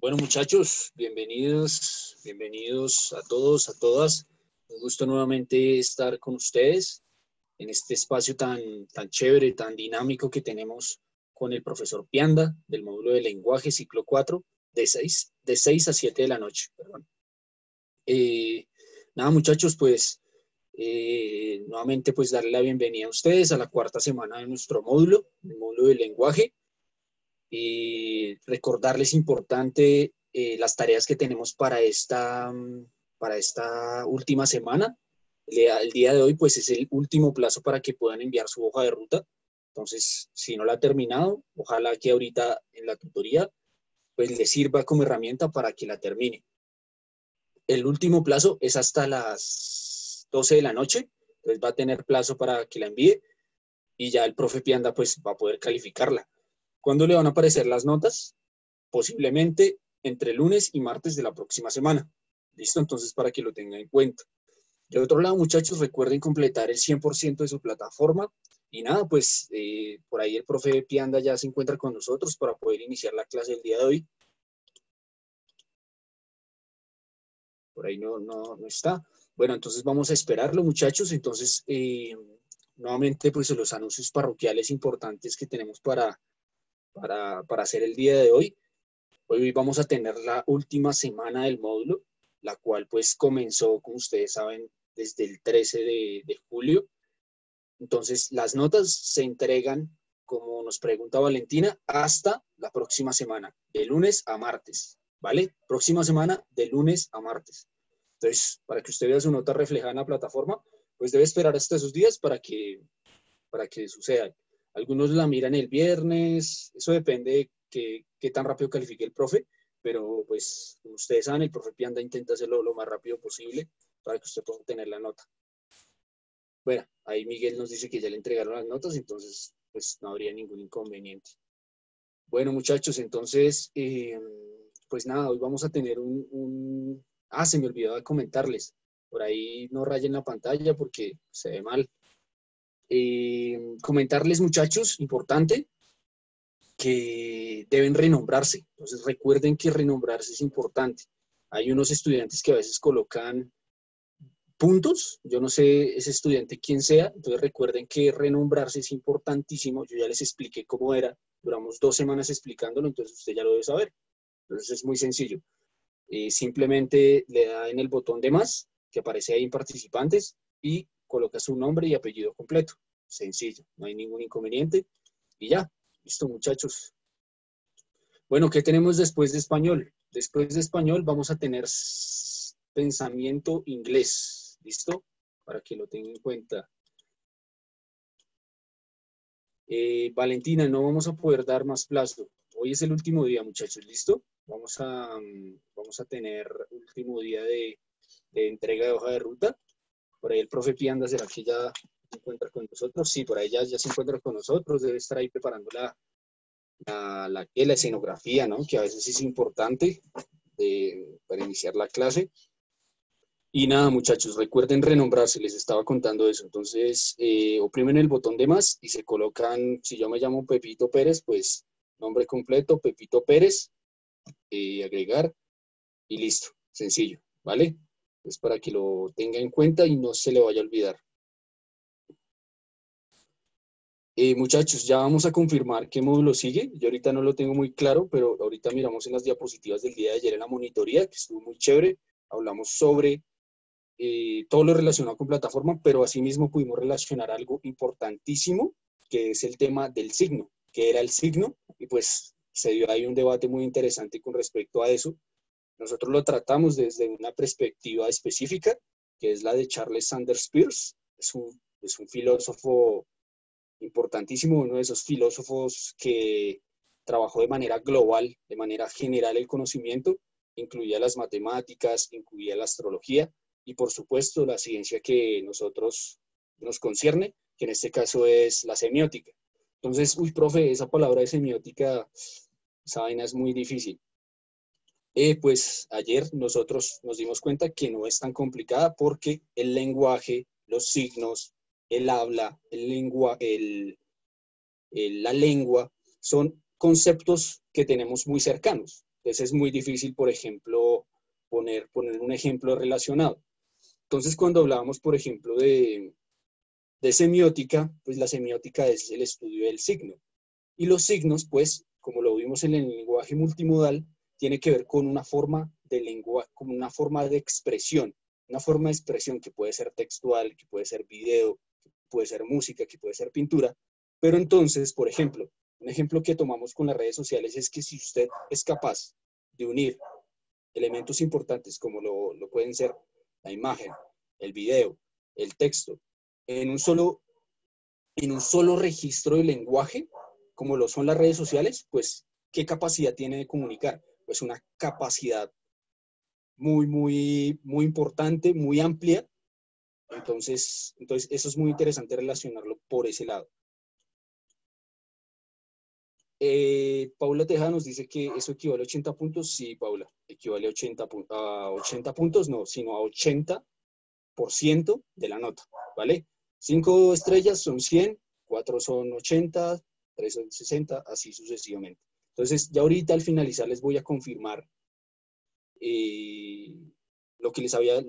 Bueno, muchachos, bienvenidos a todos, a todas. Un gusto nuevamente estar con ustedes en este espacio tan chévere, tan dinámico que tenemos con el profesor Pianda del módulo de lenguaje ciclo 4 de seis a 7 de la noche. Perdón. Eh, Nada, muchachos, pues nuevamente pues darle la bienvenida a ustedes a la cuarta semana de nuestro módulo, el módulo de lenguaje. Recordarles importante las tareas que tenemos para esta última semana. El día de hoy pues es el último plazo para que puedan enviar su hoja de ruta. Entonces, si no la ha terminado, ojalá que ahorita en la tutoría pues le sirva como herramienta para que la termine. El último plazo es hasta las 12 de la noche, entonces va a tener plazo para que la envíe y ya el profe Pianda pues va a poder calificarla. ¿Cuándo le van a aparecer las notas? Posiblemente entre lunes y martes de la próxima semana. ¿Listo? Entonces, para que lo tengan en cuenta. De otro lado, muchachos, recuerden completar el 100% de su plataforma. Y nada, pues por ahí el profe Pianda ya se encuentra con nosotros para poder iniciar la clase del día de hoy. Por ahí no está. Bueno, entonces vamos a esperarlo, muchachos. Entonces, nuevamente, pues los anuncios parroquiales importantes que tenemos para hacer el día de hoy. Hoy vamos a tener la última semana del módulo, la cual pues comenzó, como ustedes saben, desde el 13 de julio. Entonces, las notas se entregan, como nos pregunta Valentina, hasta la próxima semana, de lunes a martes, ¿vale? Próxima semana, de lunes a martes. Entonces, para que usted vea su nota reflejada en la plataforma, pues debe esperar hasta esos días para que suceda. Algunos la miran el viernes, eso depende de qué tan rápido califique el profe, pero pues como ustedes saben, el profe Pianda intenta hacerlo lo más rápido posible para que usted pueda tener la nota. Bueno, ahí Miguel nos dice que ya le entregaron las notas, entonces pues no habría ningún inconveniente. Bueno, muchachos, entonces, pues nada, hoy vamos a tener Ah, se me olvidaba de comentarles. Por ahí no rayen la pantalla porque se ve mal. Comentarles, muchachos, importante, que deben renombrarse. Entonces recuerden que renombrarse es importante. Hay unos estudiantes que a veces colocan puntos, yo no sé ese estudiante quién sea, entonces recuerden que renombrarse es importantísimo. Yo ya les expliqué cómo era, duramos 2 semanas explicándolo, entonces usted ya lo debe saber. Entonces es muy sencillo. Simplemente le da en el botón de más, que aparece ahí en participantes, y coloca su nombre y apellido completo. Sencillo, no hay ningún inconveniente. Y ya, listo, muchachos. Bueno, ¿qué tenemos después de español? Después de español vamos a tener pensamiento inglés. ¿Listo? Para que lo tengan en cuenta. Valentina, no vamos a poder dar más plazo. Hoy es el último día, muchachos. ¿Listo? Vamos a tener último día de entrega de hoja de ruta. Por ahí el profe Pianda, ¿será que ya se encuentra con nosotros? Sí, por ahí ya se encuentra con nosotros. Debe estar ahí preparando la escenografía, ¿no? Que a veces es importante para iniciar la clase. Y nada, muchachos, recuerden renombrarse, les estaba contando eso. Entonces, oprimen el botón de más y se colocan, si yo me llamo Pepito Pérez, pues nombre completo, Pepito Pérez, agregar y listo, sencillo, ¿vale? Es para que lo tenga en cuenta y no se le vaya a olvidar. Muchachos, ya vamos a confirmar qué módulo sigue. Yo ahorita no lo tengo muy claro, pero ahorita miramos en las diapositivas del día de ayer en la monitoría, que estuvo muy chévere. Hablamos sobre todo lo relacionado con plataforma, pero asimismo pudimos relacionar algo importantísimo, que es el tema del signo, que era el signo, y pues se dio ahí un debate muy interesante con respecto a eso. Nosotros lo tratamos desde una perspectiva específica, que es la de Charles Sanders Peirce. Es un filósofo importantísimo, uno de esos filósofos que trabajó de manera global, de manera general el conocimiento, incluía las matemáticas, incluía la astrología y por supuesto la ciencia que nosotros nos concierne, que en este caso es la semiótica. Entonces, uy, profe, esa palabra de semiótica, esa vaina es muy difícil. Pues ayer nosotros nos dimos cuenta que no es tan complicada porque el lenguaje, los signos, el habla, la lengua, son conceptos que tenemos muy cercanos. Entonces es muy difícil, por ejemplo, poner un ejemplo relacionado. Entonces, cuando hablábamos, por ejemplo, de semiótica, pues la semiótica es el estudio del signo. Y los signos, pues, como lo vimos en el lenguaje multimodal, tiene que ver con una forma de lenguaje, como una forma de expresión que puede ser textual, que puede ser video, que puede ser música, que puede ser pintura. Pero entonces, por ejemplo, un ejemplo que tomamos con las redes sociales es que si usted es capaz de unir elementos importantes como lo pueden ser la imagen, el video, el texto, en un solo registro de lenguaje, como lo son las redes sociales, pues, ¿qué capacidad tiene de comunicar? Pues una capacidad muy, muy, muy importante, muy amplia. Entonces eso es muy interesante relacionarlo por ese lado. Paula Tejada nos dice que eso equivale a 80 puntos. Sí, Paula, equivale a 80 puntos, no, sino a 80% de la nota, ¿vale? 5 estrellas son 100, 4 son 80, 3 son 60, así sucesivamente. Entonces, ya ahorita al finalizar les voy a confirmar lo que les había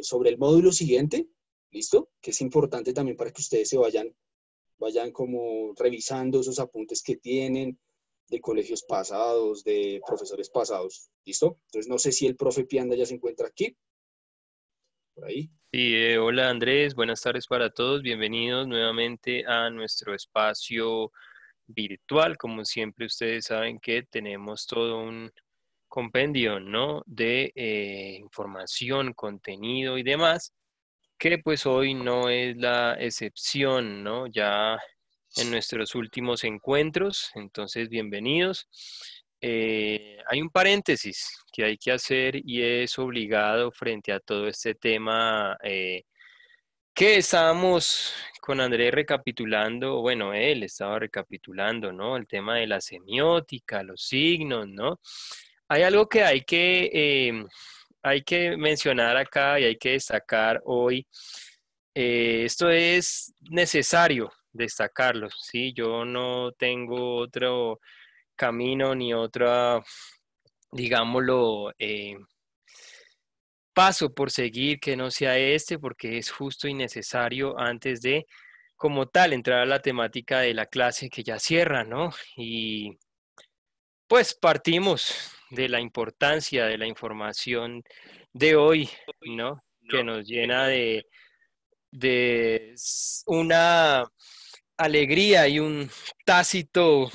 sobre el módulo siguiente, ¿listo? Que es importante también para que ustedes se vayan como revisando esos apuntes que tienen de colegios pasados, de profesores pasados, ¿listo? Entonces, no sé si el profe Pianda ya se encuentra aquí, por ahí. Sí, hola Andrés, buenas tardes para todos, bienvenidos nuevamente a nuestro espacio virtual. Como siempre ustedes saben que tenemos todo un compendio, ¿no? De información, contenido y demás, que pues hoy no es la excepción, ¿no? Ya en nuestros últimos encuentros, entonces bienvenidos. Hay un paréntesis que hay que hacer y es obligado frente a todo este tema que estábamos con Andrés recapitulando, bueno, él estaba recapitulando, ¿no? El tema de la semiótica, los signos, ¿no? Hay algo que hay que mencionar acá y hay que destacar hoy. Esto es necesario destacarlo, ¿sí? Yo no tengo otro camino ni otra, digámoslo, paso por seguir que no sea este, porque es justo y necesario antes de, como tal, entrar a la temática de la clase que ya cierra, ¿no? Y pues partimos de la importancia de la información de hoy, ¿no? Que nos llena de una alegría y un tácito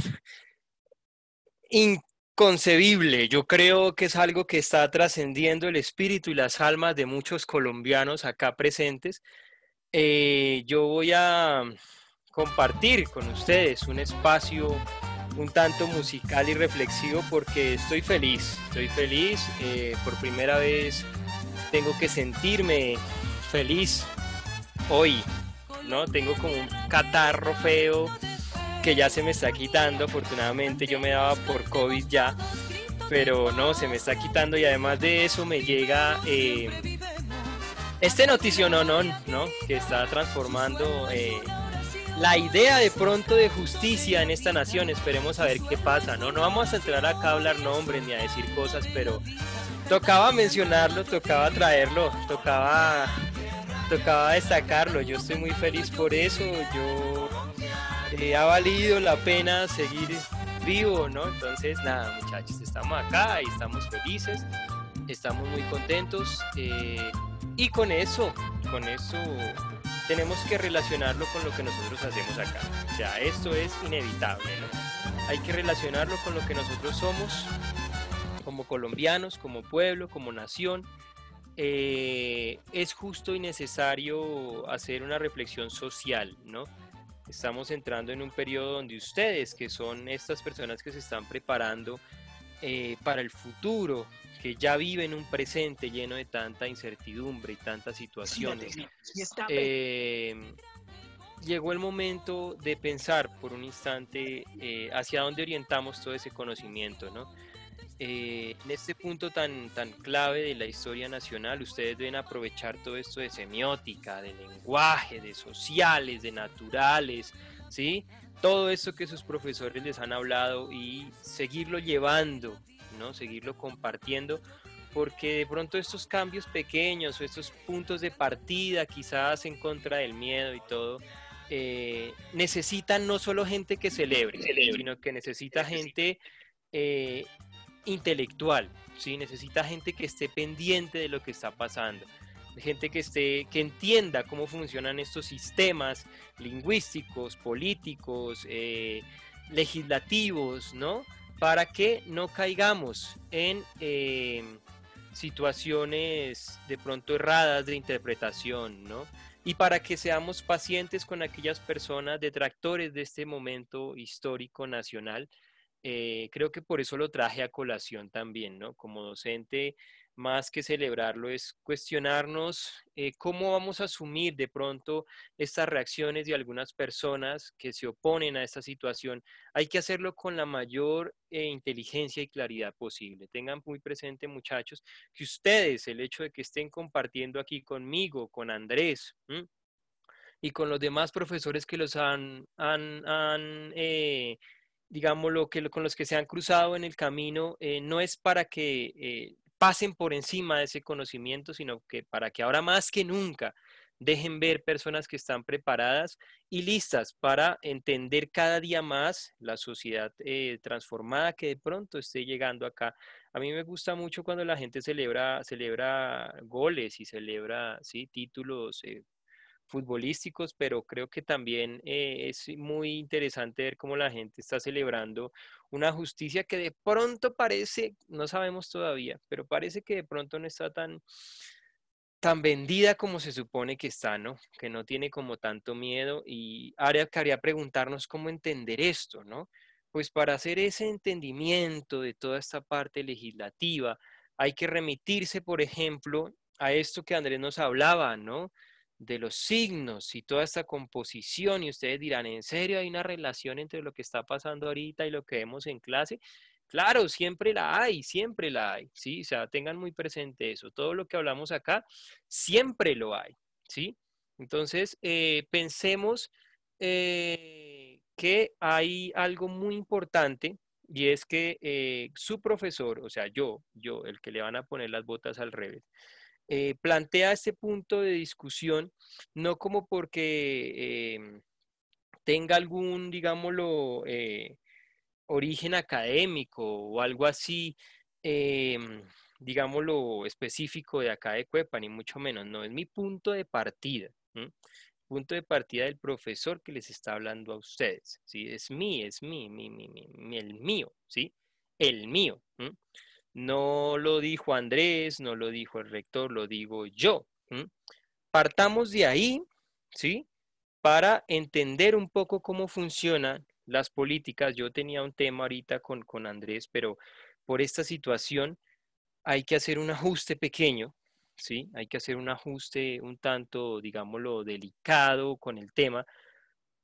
inconcebible. Yo creo que es algo que está trascendiendo el espíritu y las almas de muchos colombianos acá presentes. Yo voy a compartir con ustedes un espacio un tanto musical y reflexivo porque estoy feliz, por primera vez tengo que sentirme feliz hoy, ¿no? Tengo como un catarro feo que ya se me está quitando. Afortunadamente yo me daba por COVID ya, pero no, se me está quitando y además de eso me llega este noticiononón, ¿no? Que está transformando la idea de pronto de justicia en esta nación. Esperemos a ver qué pasa, ¿no? No vamos a entrar acá a hablar nombres ni a decir cosas, pero tocaba mencionarlo, tocaba traerlo, tocaba destacarlo. Yo estoy muy feliz por eso. Ha valido la pena seguir vivo, ¿no? Entonces, nada, muchachos, estamos acá y estamos felices, estamos muy contentos y con eso tenemos que relacionarlo con lo que nosotros hacemos acá. O sea, esto es inevitable, ¿no? Hay que relacionarlo con lo que nosotros somos como colombianos, como pueblo, como nación. Es justo y necesario hacer una reflexión social, ¿no? Estamos entrando en un periodo donde ustedes, que son estas personas que se están preparando para el futuro, que ya viven un presente lleno de tanta incertidumbre y tantas situaciones, llegó el momento de pensar por un instante hacia dónde orientamos todo ese conocimiento, ¿no? En este punto tan clave de la historia nacional, ustedes deben aprovechar todo esto de semiótica, de lenguaje, de sociales, de naturales, ¿sí? Todo esto que sus profesores les han hablado y seguirlo llevando, ¿no? Seguirlo compartiendo, porque de pronto estos cambios pequeños o estos puntos de partida, quizás en contra del miedo y todo, necesitan no solo gente que celebre, sino que necesita gente eh, intelectual, ¿sí? Necesita gente que esté pendiente de lo que está pasando, gente que entienda cómo funcionan estos sistemas lingüísticos, políticos, legislativos, ¿no? Para que no caigamos en situaciones de pronto erradas de interpretación, ¿no? Y para que seamos pacientes con aquellas personas detractores de este momento histórico nacional. Creo que por eso lo traje a colación también, ¿no? Como docente, más que celebrarlo, es cuestionarnos cómo vamos a asumir de pronto estas reacciones de algunas personas que se oponen a esta situación. Hay que hacerlo con la mayor inteligencia y claridad posible. Tengan muy presente, muchachos, que ustedes, el hecho de que estén compartiendo aquí conmigo, con Andrés, ¿m? Y con los demás profesores que los digámoslo, con los que se han cruzado en el camino, no es para que pasen por encima de ese conocimiento, sino que para que ahora más que nunca dejen ver personas que están preparadas y listas para entender cada día más la sociedad transformada que de pronto esté llegando acá. A mí me gusta mucho cuando la gente celebra goles y celebra, ¿sí?, títulos futbolísticos, pero creo que también es muy interesante ver cómo la gente está celebrando una justicia que de pronto parece, no sabemos todavía, pero parece que de pronto no está tan vendida como se supone que está, ¿no? Que no tiene como tanto miedo y ahora quería preguntarnos cómo entender esto, ¿no? Pues para hacer ese entendimiento de toda esta parte legislativa, hay que remitirse, por ejemplo, a esto que Andrés nos hablaba, ¿no? De los signos y toda esta composición, y ustedes dirán, ¿en serio hay una relación entre lo que está pasando ahorita y lo que vemos en clase? Claro, siempre la hay, ¿sí? O sea, tengan muy presente eso. Todo lo que hablamos acá, siempre lo hay, ¿sí? Entonces, pensemos que hay algo muy importante y es que su profesor, o sea, el que le van a poner las botas al revés, plantea este punto de discusión no como porque tenga algún, digámoslo, origen académico o algo así, digámoslo, específico de acá de Cuepa, ni mucho menos, no, es mi punto de partida. ¿M? Punto de partida del profesor que les está hablando a ustedes, ¿sí? El mío, ¿sí? El mío. ¿M? No lo dijo Andrés, no lo dijo el rector, lo digo yo. ¿M? Partamos de ahí, ¿sí? Para entender un poco cómo funcionan las políticas. Yo tenía un tema ahorita con Andrés, pero por esta situación hay que hacer un ajuste pequeño, ¿sí? Hay que hacer un ajuste un tanto, digámoslo, delicado con el tema.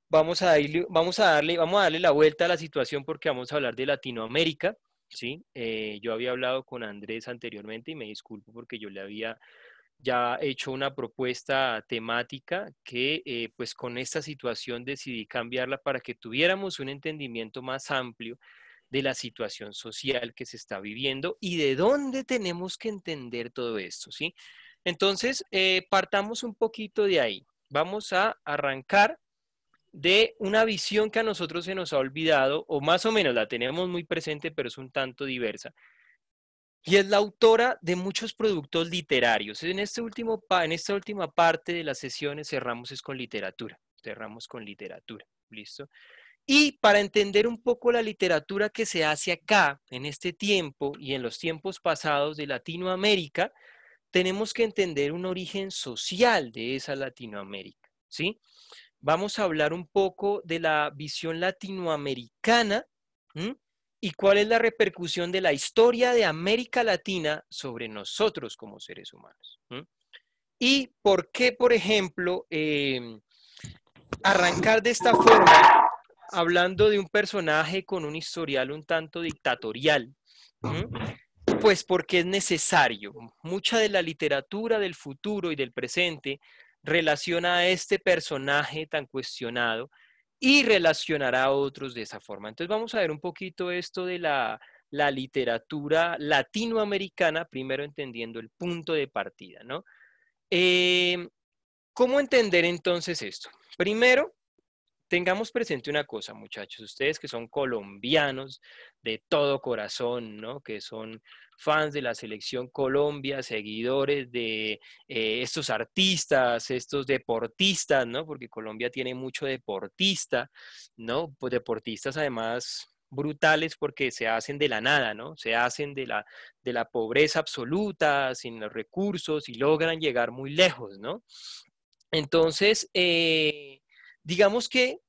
Vamos a darle la vuelta a la situación porque vamos a hablar de Latinoamérica, ¿sí? Yo había hablado con Andrés anteriormente y me disculpo porque yo le había ya hecho una propuesta temática que pues con esta situación decidí cambiarla para que tuviéramos un entendimiento más amplio de la situación social que se está viviendo y de dónde tenemos que entender todo esto, ¿sí? Entonces, partamos un poquito de ahí. Vamos a arrancar de una visión que a nosotros se nos ha olvidado, o más o menos la tenemos muy presente, pero es un tanto diversa, y es la autora de muchos productos literarios. En esta última parte de las sesiones cerramos con literatura, ¿listo? Y para entender un poco la literatura que se hace acá, en este tiempo y en los tiempos pasados de Latinoamérica, tenemos que entender un origen social de esa Latinoamérica, ¿sí? Vamos a hablar un poco de la visión latinoamericana. ¿M? Y cuál es la repercusión de la historia de América Latina sobre nosotros como seres humanos. ¿M? Y por qué, por ejemplo, arrancar de esta forma, hablando de un personaje con un historial un tanto dictatorial. ¿M? Pues porque es necesario. Mucha de la literatura del futuro y del presente relaciona a este personaje tan cuestionado y relacionará a otros de esa forma. Entonces vamos a ver un poquito esto de la literatura latinoamericana, primero entendiendo el punto de partida, ¿no? ¿Cómo entender entonces esto? Primero, tengamos presente una cosa, muchachos, ustedes que son colombianos de todo corazón, ¿no? Que son fans de la selección Colombia, seguidores de estos artistas, estos deportistas, ¿no? Porque Colombia tiene mucho deportista, ¿no? Pues deportistas además brutales porque se hacen de la nada, ¿no? Se hacen de la pobreza absoluta, sin los recursos y logran llegar muy lejos, ¿no? Entonces, digamos que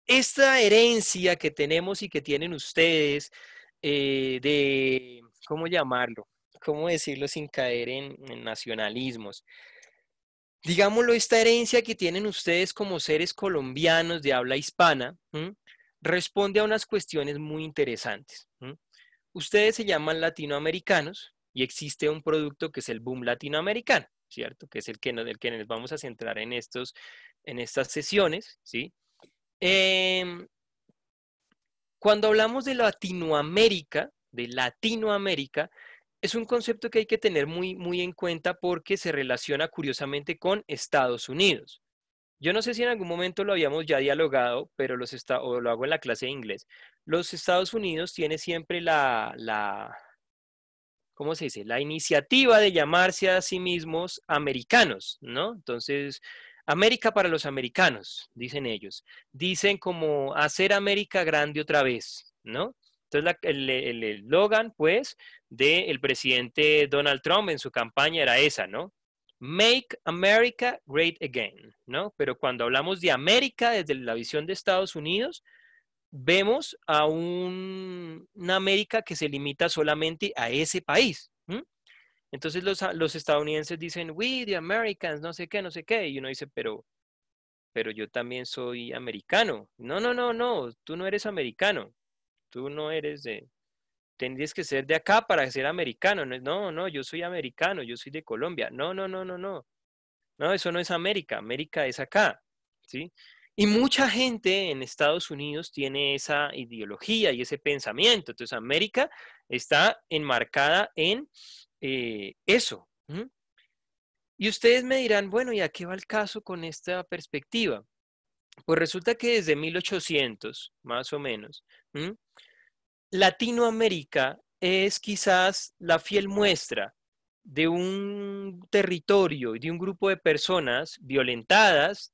esta herencia que tenemos y que tienen ustedes de, ¿cómo llamarlo? ¿Cómo decirlo sin caer en nacionalismos? Digámoslo, esta herencia que tienen ustedes como seres colombianos de habla hispana, ¿m? Responde a unas cuestiones muy interesantes. ¿M? Ustedes se llaman latinoamericanos y existe un producto que es el boom latinoamericano, ¿cierto? Que es el que nos vamos a centrar en estas sesiones, ¿sí? Em, Cuando hablamos de Latinoamérica, es un concepto que hay que tener muy, muy en cuenta porque se relaciona curiosamente con Estados Unidos. Yo no sé si en algún momento lo habíamos ya dialogado, pero o lo hago en la clase de inglés. Los Estados Unidos tiene siempre ¿cómo se dice? La iniciativa de llamarse a sí mismos americanos, ¿no? Entonces, América para los americanos, dicen ellos. Dicen como hacer América grande otra vez, ¿no? Entonces, el eslogan, pues, del presidente Donald Trump en su campaña era esa, ¿no? Make America Great Again, ¿no? Pero cuando hablamos de América desde la visión de Estados Unidos, vemos a una América que se limita solamente a ese país. ¿M? Entonces los estadounidenses dicen, we the Americans, no sé qué, no sé qué. Y uno dice, pero yo también soy americano. No, no, no, no, tú no eres americano. Tú no eres de... Tendrías que ser de acá para ser americano. No, no, no, yo soy americano, yo soy de Colombia. No, no, no, no, no. No, eso no es América. América es acá. ¿Sí? Y mucha gente en Estados Unidos tiene esa ideología y ese pensamiento. Entonces, América está enmarcada en eso. ¿M? Y ustedes me dirán, bueno, ¿y a qué va el caso con esta perspectiva? Pues resulta que desde 1800, más o menos, ¿m? Latinoamérica es quizás la fiel muestra de un territorio y de un grupo de personas violentadas,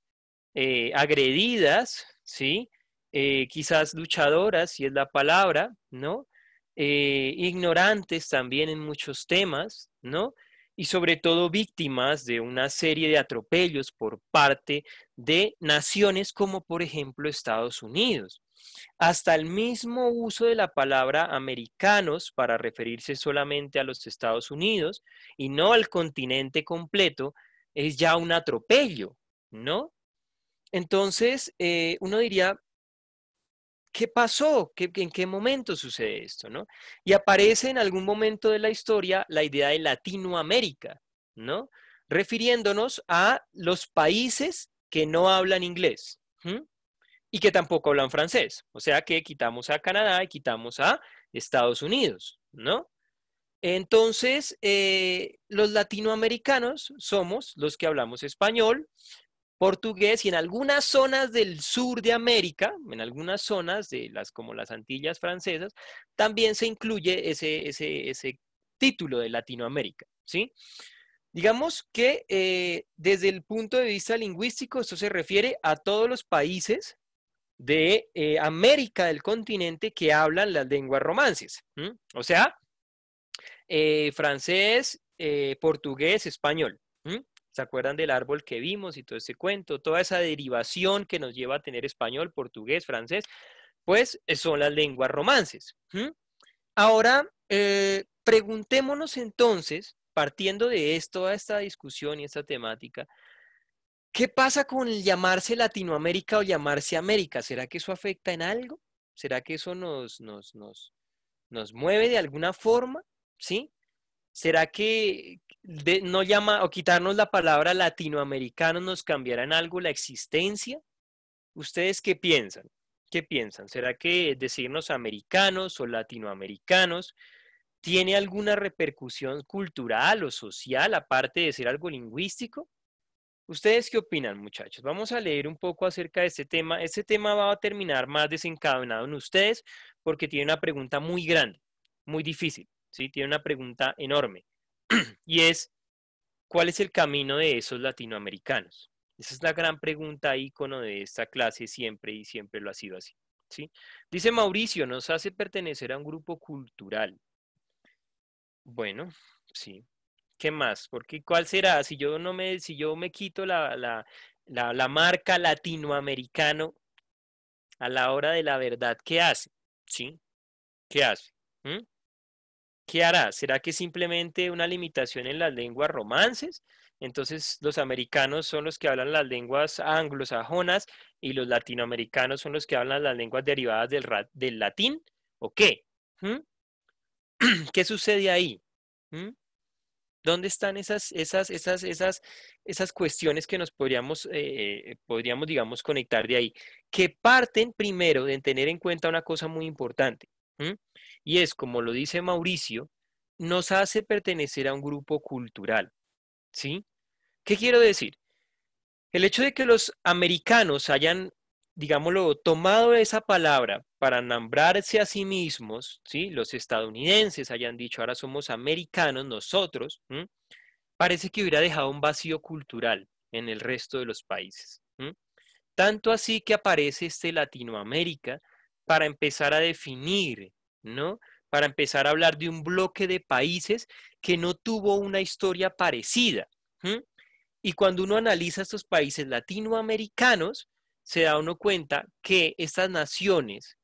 agredidas, ¿sí? Quizás luchadoras, si es la palabra, ¿no? Ignorantes también en muchos temas, ¿no? Y sobre todo víctimas de una serie de atropellos por parte de naciones como por ejemplo Estados Unidos. Hasta el mismo uso de la palabra americanos para referirse solamente a los Estados Unidos y no al continente completo es ya un atropello, ¿no? Entonces, uno diría, ¿qué pasó? ¿En qué momento sucede esto? ¿No? Y aparece en algún momento de la historia la idea de Latinoamérica, ¿no? Refiriéndonos a los países que no hablan inglés. ¿M? Y que tampoco hablan francés. O sea que quitamos a Canadá y quitamos a Estados Unidos, ¿no? Entonces, los latinoamericanos somos los que hablamos español, portugués y en algunas zonas del sur de América, en algunas zonas de las como las Antillas francesas, también se incluye ese título de Latinoamérica, ¿sí? Digamos que desde el punto de vista lingüístico, esto se refiere a todos los países de América del continente que hablan las lenguas romances. ¿M? O sea, francés, portugués, español. ¿M? ¿Se acuerdan del árbol que vimos y todo ese cuento? Toda esa derivación que nos lleva a tener español, portugués, francés, pues son las lenguas romances. ¿M? Ahora, preguntémonos entonces, partiendo de esto, toda esta discusión y esta temática, ¿qué pasa con el llamarse Latinoamérica o llamarse América? ¿Será que eso afecta en algo? ¿Será que eso nos mueve de alguna forma? ¿Sí? ¿Será que no llama o quitarnos la palabra latinoamericano nos cambiará en algo la existencia? ¿Ustedes qué piensan? ¿Qué piensan? ¿Será que decirnos americanos o latinoamericanos tiene alguna repercusión cultural o social aparte de ser algo lingüístico? ¿Ustedes qué opinan, muchachos? Vamos a leer un poco acerca de este tema. Este tema va a terminar más desencadenado en ustedes porque tiene una pregunta muy grande, muy difícil, ¿sí? Tiene una pregunta enorme y es, ¿cuál es el camino de esos latinoamericanos? Esa es la gran pregunta ícono de esta clase siempre y siempre lo ha sido así, ¿sí? Dice Mauricio, nos hace pertenecer a un grupo cultural. Bueno, sí. ¿Qué más? Porque ¿cuál será? Si yo me quito la marca latinoamericano a la hora de la verdad, ¿qué hace? ¿Sí? ¿Qué hace? ¿Mm? ¿Qué hará? ¿Será que simplemente una limitación en las lenguas romances? Entonces los americanos son los que hablan las lenguas anglosajonas y los latinoamericanos son los que hablan las lenguas derivadas del latín. ¿O qué? ¿Mm? ¿Qué sucede ahí? ¿Mm? ¿Dónde están esas cuestiones que nos podríamos, digamos, conectar de ahí? Que parten primero de tener en cuenta una cosa muy importante, ¿m? Y es, como lo dice Mauricio, nos hace pertenecer a un grupo cultural, ¿sí? ¿Qué quiero decir? El hecho de que los americanos hayan, digámoslo, tomado esa palabra para nombrarse a sí mismos, ¿sí? Los estadounidenses hayan dicho, ahora somos americanos nosotros, ¿m? Parece que hubiera dejado un vacío cultural en el resto de los países. ¿M? Tanto así que aparece este Latinoamérica para empezar a definir, ¿no? Para empezar a hablar de un bloque de países que no tuvo una historia parecida. ¿M? Y cuando uno analiza estos países latinoamericanos, se da uno cuenta que estas naciones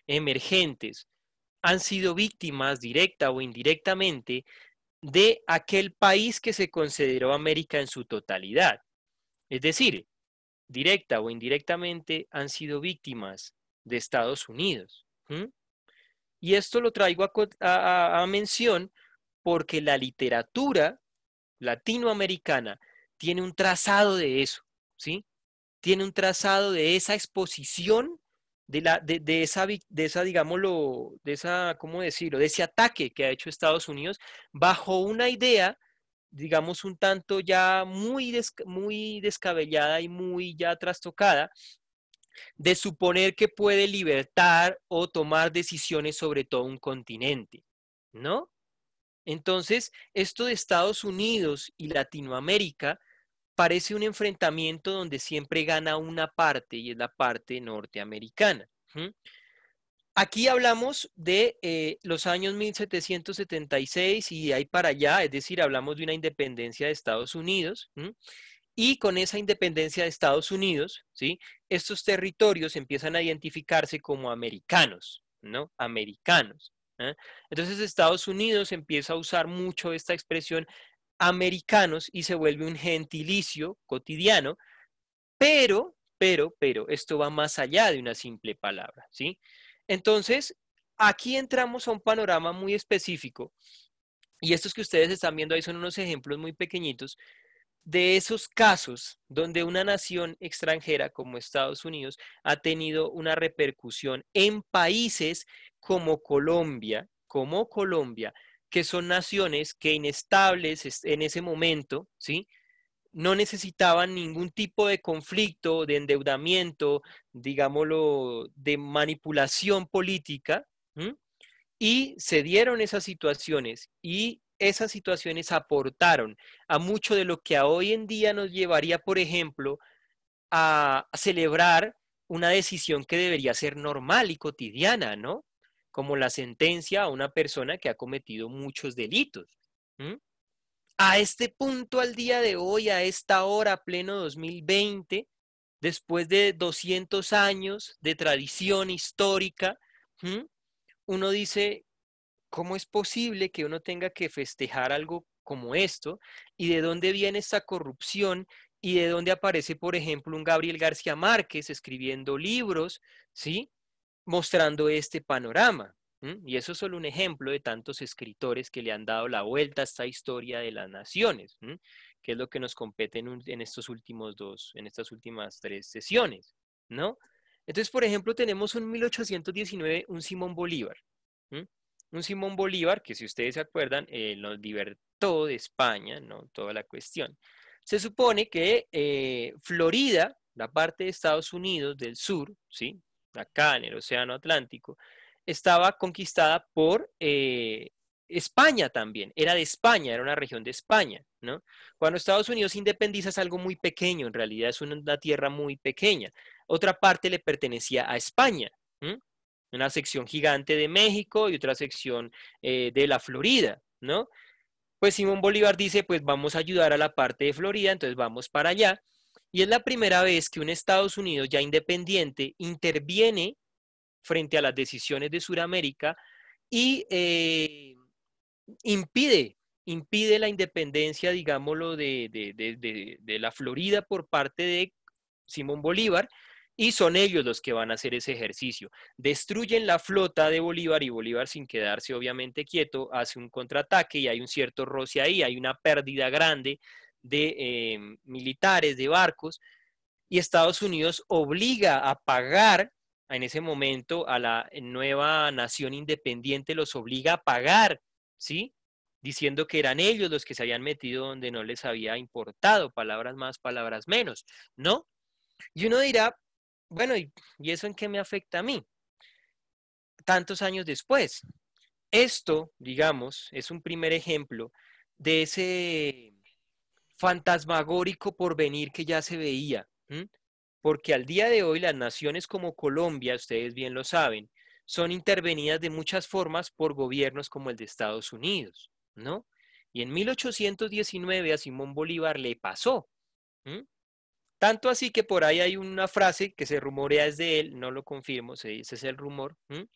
emergentes han sido víctimas directa o indirectamente de aquel país que se consideró América en su totalidad. Es decir, directa o indirectamente han sido víctimas de Estados Unidos. ¿Mm? Y esto lo traigo a mención porque la literatura latinoamericana tiene un trazado de eso, ¿sí? Tiene un trazado de esa exposición de esa, digámoslo, de esa, ¿cómo decirlo? De ese ataque que ha hecho Estados Unidos bajo una idea, digamos, un tanto ya muy descabellada y muy ya trastocada, de suponer que puede libertar o tomar decisiones sobre todo un continente, ¿no? Entonces, esto de Estados Unidos y Latinoamérica parece un enfrentamiento donde siempre gana una parte y es la parte norteamericana. ¿Mm? Aquí hablamos de los años 1776 y de ahí para allá, es decir, hablamos de una independencia de Estados Unidos. ¿Mm? Y con esa independencia de Estados Unidos, ¿sí? Estos territorios empiezan a identificarse como americanos, ¿no? Americanos. ¿Eh? Entonces Estados Unidos empieza a usar mucho esta expresión americanos y se vuelve un gentilicio cotidiano, pero, esto va más allá de una simple palabra, ¿sí? Entonces, aquí entramos a un panorama muy específico y estos que ustedes están viendo ahí son unos ejemplos muy pequeñitos de esos casos donde una nación extranjera como Estados Unidos ha tenido una repercusión en países como Colombia, que son naciones que inestables en ese momento, ¿sí? No necesitaban ningún tipo de conflicto, de endeudamiento, digámoslo, de manipulación política, ¿m? Y se dieron esas situaciones y esas situaciones aportaron a mucho de lo que a hoy en día nos llevaría, por ejemplo, a celebrar una decisión que debería ser normal y cotidiana, ¿no? Como la sentencia a una persona que ha cometido muchos delitos. ¿M? A este punto, al día de hoy, a esta hora, pleno 2020, después de 200 años de tradición histórica, ¿m? Uno dice, ¿cómo es posible que uno tenga que festejar algo como esto? ¿Y de dónde viene esta corrupción? ¿Y de dónde aparece, por ejemplo, un Gabriel García Márquez escribiendo libros, ¿sí? Mostrando este panorama. Y eso es solo un ejemplo de tantos escritores que le han dado la vuelta a esta historia de las naciones, que es lo que nos compete en estos últimos en estas últimas tres sesiones, ¿no? Entonces, por ejemplo, tenemos en 1819 un Simón Bolívar. ¿Mm? Un Simón Bolívar que, si ustedes se acuerdan, nos libertó de España, ¿no? Toda la cuestión. Se supone que Florida, la parte de Estados Unidos del sur, ¿sí? Acá en el Océano Atlántico, estaba conquistada por España también. Era de España, era una región de España, ¿no? Cuando Estados Unidos se independiza es algo muy pequeño, en realidad es una tierra muy pequeña. Otra parte le pertenecía a España, ¿m? Una sección gigante de México y otra sección de la Florida, ¿no? Pues Simón Bolívar dice, pues vamos a ayudar a la parte de Florida, entonces vamos para allá. Y es la primera vez que un Estados Unidos ya independiente interviene frente a las decisiones de Sudamérica y impide, impide la independencia, digámoslo, de la Florida por parte de Simón Bolívar, y son ellos los que van a hacer ese ejercicio. Destruyen la flota de Bolívar y Bolívar, sin quedarse obviamente quieto, hace un contraataque y hay un cierto roce ahí, hay una pérdida grande de militares, de barcos, y Estados Unidos obliga a pagar en ese momento a la nueva nación independiente, los obliga a pagar, ¿sí? Diciendo que eran ellos los que se habían metido donde no les había importado, palabras más, palabras menos, ¿no? Y uno dirá, bueno, ¿y eso en qué me afecta a mí? Tantos años después. Esto, digamos, es un primer ejemplo de ese fantasmagórico porvenir que ya se veía. ¿M? Porque al día de hoy las naciones como Colombia, ustedes bien lo saben, son intervenidas de muchas formas por gobiernos como el de Estados Unidos, ¿no? Y en 1819 a Simón Bolívar le pasó. ¿M? Tanto así que por ahí hay una frase que se rumorea es de él, no lo confirmo, ese es el rumor. ¿M?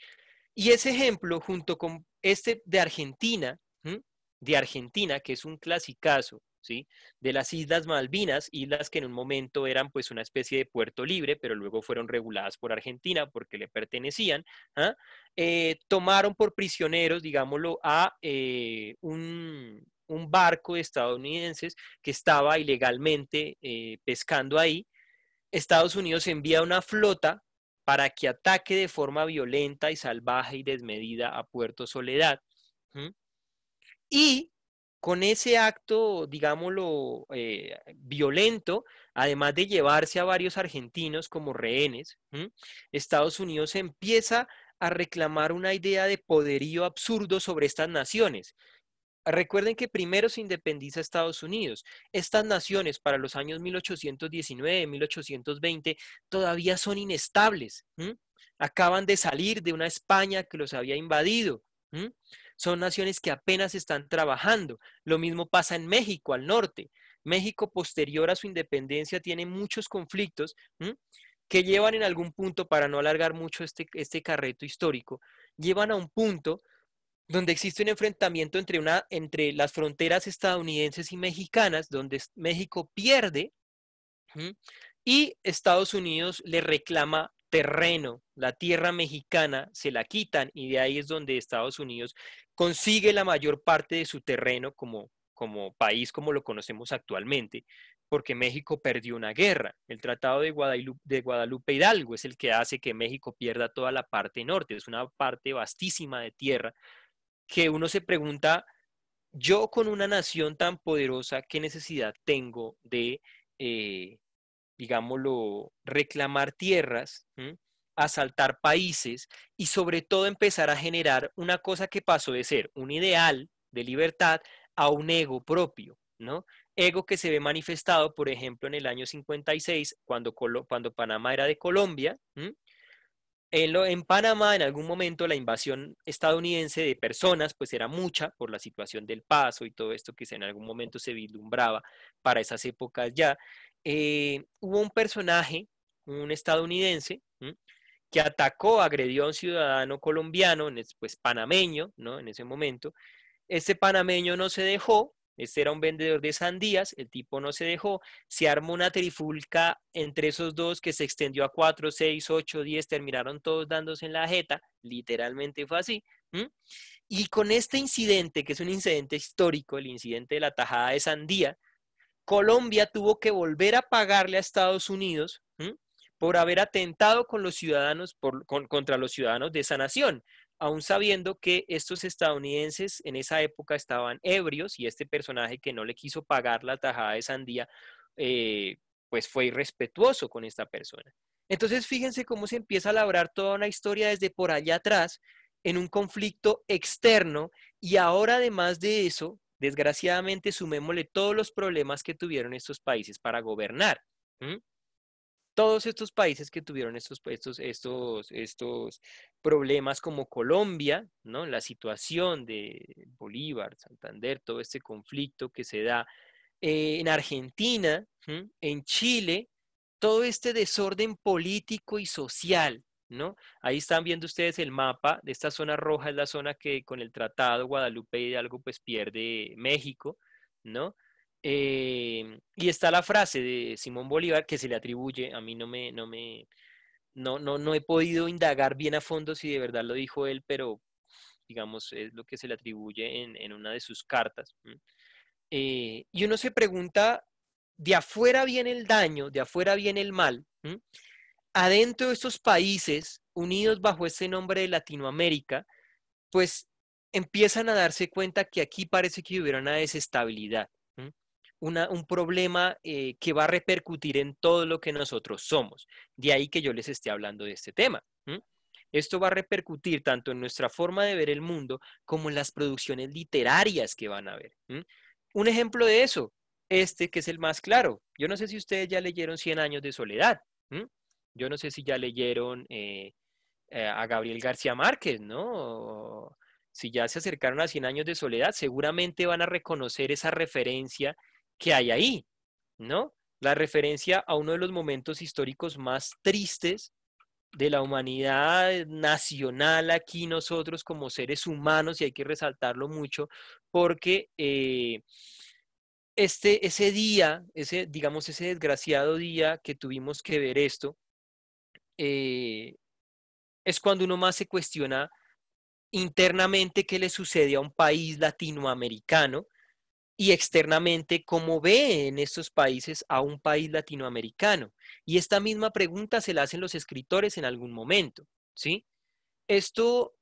Y ese ejemplo, junto con este de Argentina, ¿m? De Argentina, que es un clasicazo, ¿sí? De las Islas Malvinas, islas que en un momento eran pues una especie de puerto libre, pero luego fueron reguladas por Argentina porque le pertenecían, ¿ah? Tomaron por prisioneros, digámoslo, a un barco de estadounidenses que estaba ilegalmente pescando ahí. Estados Unidos envía una flota para que ataque de forma violenta y salvaje y desmedida a Puerto Soledad. ¿Mm? Y con ese acto, digámoslo, violento, además de llevarse a varios argentinos como rehenes, ¿m? Estados Unidos empieza a reclamar una idea de poderío absurdo sobre estas naciones. Recuerden que primero se independiza Estados Unidos. Estas naciones para los años 1819, 1820 todavía son inestables. ¿M? Acaban de salir de una España que los había invadido. ¿M? Son naciones que apenas están trabajando. Lo mismo pasa en México, al norte. México, posterior a su independencia, tiene muchos conflictos que llevan en algún punto, para no alargar mucho este carreto histórico, llevan a un punto donde existe un enfrentamiento entre las fronteras estadounidenses y mexicanas, donde México pierde ¿m? Y Estados Unidos le reclama terreno, la tierra mexicana se la quitan y de ahí es donde Estados Unidos consigue la mayor parte de su terreno como país como lo conocemos actualmente, porque México perdió una guerra. El Tratado de Guadalupe Hidalgo es el que hace que México pierda toda la parte norte, es una parte vastísima de tierra que uno se pregunta, yo con una nación tan poderosa, ¿qué necesidad tengo de, eh, digámoslo, reclamar tierras, asaltar países y sobre todo empezar a generar una cosa que pasó de ser un ideal de libertad a un ego propio, ¿no? Ego que se ve manifestado, por ejemplo, en el año 56, cuando Panamá era de Colombia. En Panamá, en algún momento, la invasión estadounidense de personas, pues era mucha por la situación del Paso y todo esto que en algún momento se vislumbraba para esas épocas ya. Hubo un personaje, un estadounidense, que atacó, agredió a un ciudadano colombiano, pues panameño, ¿no? En ese momento. Este panameño no se dejó, este era un vendedor de sandías, el tipo no se dejó, se armó una trifulca entre esos dos que se extendió a 4, 6, 8, 10, terminaron todos dándose en la jeta, literalmente fue así. ¿M? Y con este incidente, que es un incidente histórico, el incidente de la tajada de sandía, Colombia tuvo que volver a pagarle a Estados Unidos por haber atentado con los ciudadanos, contra los ciudadanos de esa nación, aún sabiendo que estos estadounidenses en esa época estaban ebrios y este personaje que no le quiso pagar la tajada de sandía, pues fue irrespetuoso con esta persona. Entonces fíjense cómo se empieza a labrar toda una historia desde por allá atrás en un conflicto externo y ahora además de eso, desgraciadamente sumémosle todos los problemas que tuvieron estos países para gobernar. ¿Mm? Todos estos países que tuvieron estos problemas como Colombia, ¿no? La situación de Bolívar, Santander, todo este conflicto que se da en Argentina, ¿m? En Chile, todo este desorden político y social, ¿no? Ahí están viendo ustedes el mapa de esta zona roja, es la zona que con el Tratado Guadalupe Hidalgo pues pierde México, ¿no? Y está la frase de Simón Bolívar que se le atribuye, a mí no he podido indagar bien a fondo si de verdad lo dijo él, pero digamos es lo que se le atribuye en una de sus cartas. Y uno se pregunta, de afuera viene el daño, de afuera viene el mal. ¿M? Adentro de estos países, unidos bajo ese nombre de Latinoamérica, pues empiezan a darse cuenta que aquí parece que hubiera una desestabilidad, un problema que va a repercutir en todo lo que nosotros somos. De ahí que yo les esté hablando de este tema. Esto va a repercutir tanto en nuestra forma de ver el mundo como en las producciones literarias que van a ver. Un ejemplo de eso, este que es el más claro. Yo no sé si ustedes ya leyeron Cien años de soledad. Yo no sé si ya leyeron a Gabriel García Márquez, ¿no? O si ya se acercaron a Cien años de soledad, seguramente van a reconocer esa referencia que hay ahí, ¿no? La referencia a uno de los momentos históricos más tristes de la humanidad nacional aquí nosotros como seres humanos, y hay que resaltarlo mucho, porque ese día, digamos, ese desgraciado día que tuvimos que ver esto, eh, es cuando uno más se cuestiona internamente qué le sucede a un país latinoamericano y externamente cómo ve en estos países a un país latinoamericano. Y esta misma pregunta se la hacen los escritores en algún momento, ¿sí? Esto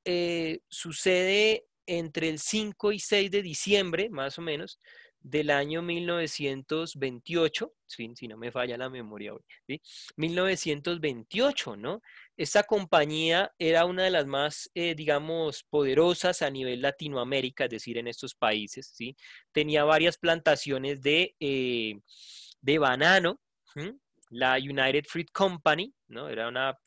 sucede entre el 5 y 6 de diciembre, más o menos, del año 1928, ¿sí? Si no me falla la memoria hoy, ¿sí? 1928, ¿no? Esta compañía era una de las más, digamos, poderosas a nivel Latinoamérica, es decir, en estos países, ¿sí? Tenía varias plantaciones de banano, ¿sí? La United Fruit Company, ¿no? Era una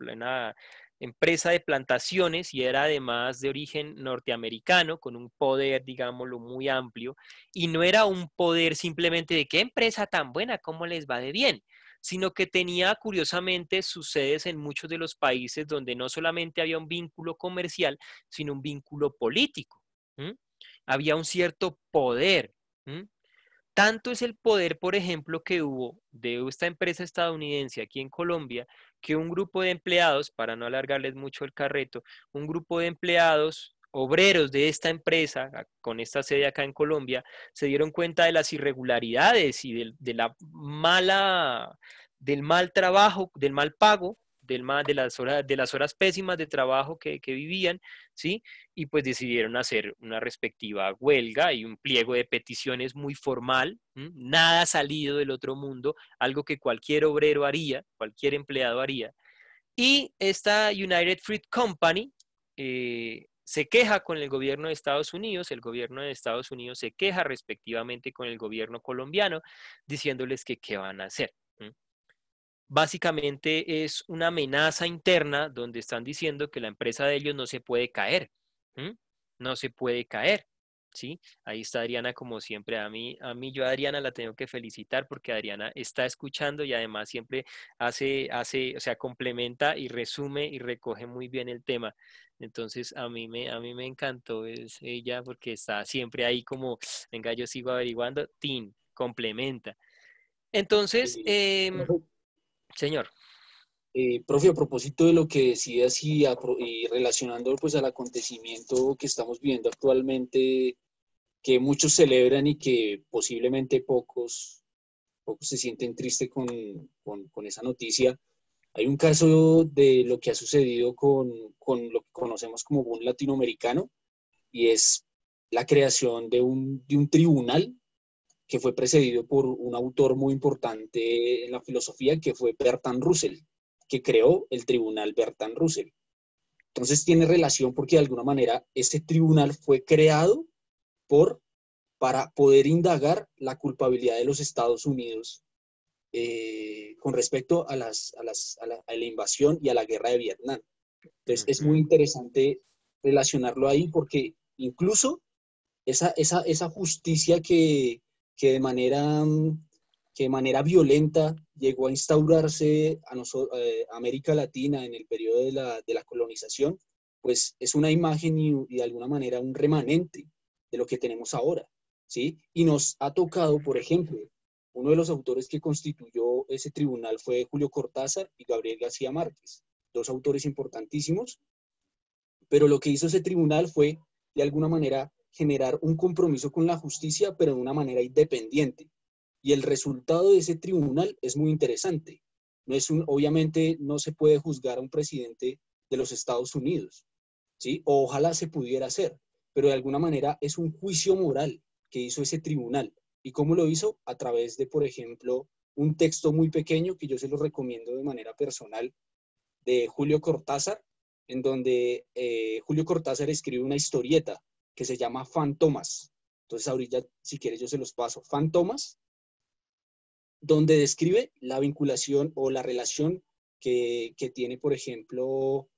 empresa de plantaciones y era además de origen norteamericano, con un poder, digámoslo, muy amplio, y no era un poder simplemente de qué empresa tan buena, cómo les va de bien, sino que tenía curiosamente sus sedes en muchos de los países donde no solamente había un vínculo comercial, sino un vínculo político. ¿M? Había un cierto poder. ¿M? Tanto es el poder, por ejemplo, que hubo de esta empresa estadounidense aquí en Colombia, que un grupo de empleados, para no alargarles mucho el carreto, un grupo de empleados obreros de esta empresa, con esta sede acá en Colombia, se dieron cuenta de las irregularidades y del mal trabajo, del mal pago, de las horas pésimas de trabajo que vivían, ¿sí? Y pues decidieron hacer una respectiva huelga y un pliego de peticiones muy formal, nada salido del otro mundo, algo que cualquier obrero haría, cualquier empleado haría. Y esta United Fruit Company se queja con el gobierno de Estados Unidos, el gobierno de Estados Unidos se queja respectivamente con el gobierno colombiano, diciéndoles que qué van a hacer. Básicamente es una amenaza interna donde están diciendo que la empresa de ellos no se puede caer, no se puede caer, ¿sí? Ahí está Adriana como siempre, yo a Adriana la tengo que felicitar porque Adriana está escuchando y además siempre o sea, complementa y resume y recoge muy bien el tema. Entonces a mí me encantó es ella porque está siempre ahí como, venga, yo sigo averiguando, tin, complementa. Entonces, Profe, señor. profe, a propósito de lo que decías y relacionando pues al acontecimiento que estamos viendo actualmente, que muchos celebran y que posiblemente pocos se sienten tristes con esa noticia. Hay un caso de lo que ha sucedido con lo que conocemos como boom latinoamericano, y es la creación de un tribunal que fue precedido por un autor muy importante en la filosofía, que fue Bertrand Russell, que creó el tribunal Bertrand Russell. Entonces tiene relación porque de alguna manera ese tribunal fue creado por, para poder indagar la culpabilidad de los Estados Unidos con respecto a a la invasión y a la guerra de Vietnam. Entonces es muy Ujú. interesante relacionarlo ahí porque incluso esa justicia que, de manera, que de manera violenta llegó a instaurarse a América Latina en el periodo de la colonización, pues es una imagen y de alguna manera un remanente de lo que tenemos ahora, ¿sí? Y nos ha tocado, por ejemplo, uno de los autores que constituyó ese tribunal fue Julio Cortázar y Gabriel García Márquez, dos autores importantísimos, pero lo que hizo ese tribunal fue, de alguna manera, generar un compromiso con la justicia, pero de una manera independiente. Y el resultado de ese tribunal es muy interesante. Obviamente no se puede juzgar a un presidente de los Estados Unidos, ¿sí? O ojalá se pudiera hacer, pero de alguna manera es un juicio moral que hizo ese tribunal. ¿Y cómo lo hizo? A través de, por ejemplo, un texto muy pequeño que yo se lo recomiendo de manera personal, de Julio Cortázar, en donde Julio Cortázar escribe una historieta que se llama Fantomas. Entonces ahorita, si quieres, yo se los paso. Fantomas, donde describe la vinculación o la relación que tiene, por ejemplo,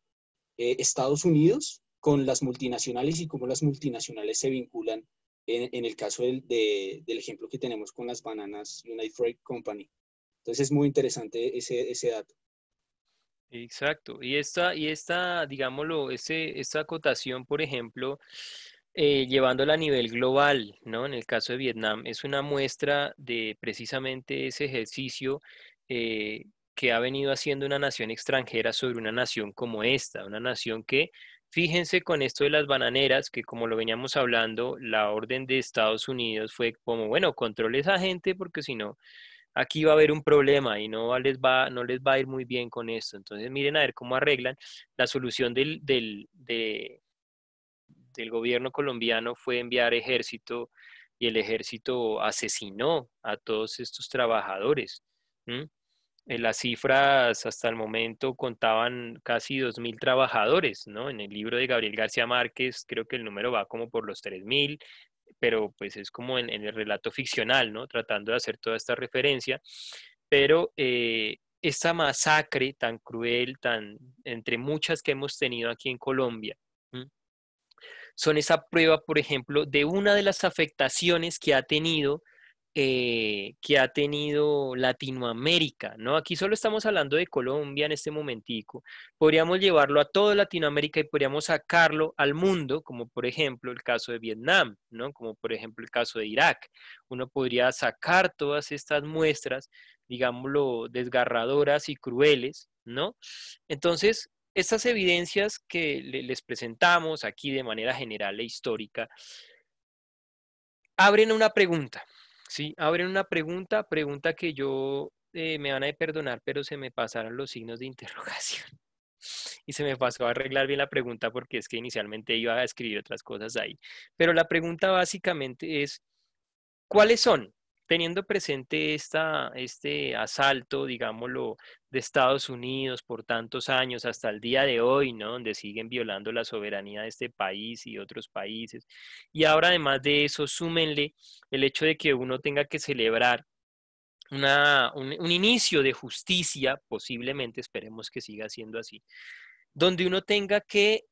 Estados Unidos con las multinacionales y cómo las multinacionales se vinculan en el caso del ejemplo que tenemos con las bananas United Fruit Company. Entonces es muy interesante ese dato. Exacto. Digámoslo, esta acotación, por ejemplo, llevándola a nivel global, ¿no? En el caso de Vietnam, es una muestra de precisamente ese ejercicio que ha venido haciendo una nación extranjera sobre una nación como esta, una nación que, fíjense con esto de las bananeras, que como lo veníamos hablando, la orden de Estados Unidos fue como, bueno, controle esa gente porque si no aquí va a haber un problema y no les va a ir muy bien con esto. Entonces miren a ver cómo arreglan. La solución del gobierno colombiano fue enviar ejército y el ejército asesinó a todos estos trabajadores. ¿M? Las cifras hasta el momento contaban casi 2.000 trabajadores, ¿no? En el libro de Gabriel García Márquez creo que el número va como por los 3.000, pero pues es como en el relato ficcional, ¿no? Tratando de hacer toda esta referencia, pero esta masacre tan cruel, tan entre muchas que hemos tenido aquí en Colombia, ¿m? Son esa prueba, por ejemplo, de una de las afectaciones que ha tenido Latinoamérica, ¿no? Aquí solo estamos hablando de Colombia en este momentico. Podríamos llevarlo a toda Latinoamérica y podríamos sacarlo al mundo, como por ejemplo el caso de Vietnam, ¿no? Como por ejemplo el caso de Irak. Uno podría sacar todas estas muestras, digámoslo, desgarradoras y crueles, ¿no? Entonces, estas evidencias que les presentamos aquí de manera general e histórica abren una pregunta, ¿sí? Abren una pregunta que yo me van a perdonar, pero se me pasaron los signos de interrogación y se me pasó a arreglar bien la pregunta porque es que inicialmente iba a escribir otras cosas ahí. Pero la pregunta básicamente es, ¿cuáles son? Teniendo presente este asalto, digámoslo, de Estados Unidos por tantos años hasta el día de hoy, ¿no? Donde siguen violando la soberanía de este país y otros países. Y ahora, además de eso, súmenle el hecho de que uno tenga que celebrar un inicio de justicia, posiblemente, esperemos que siga siendo así, donde uno tenga que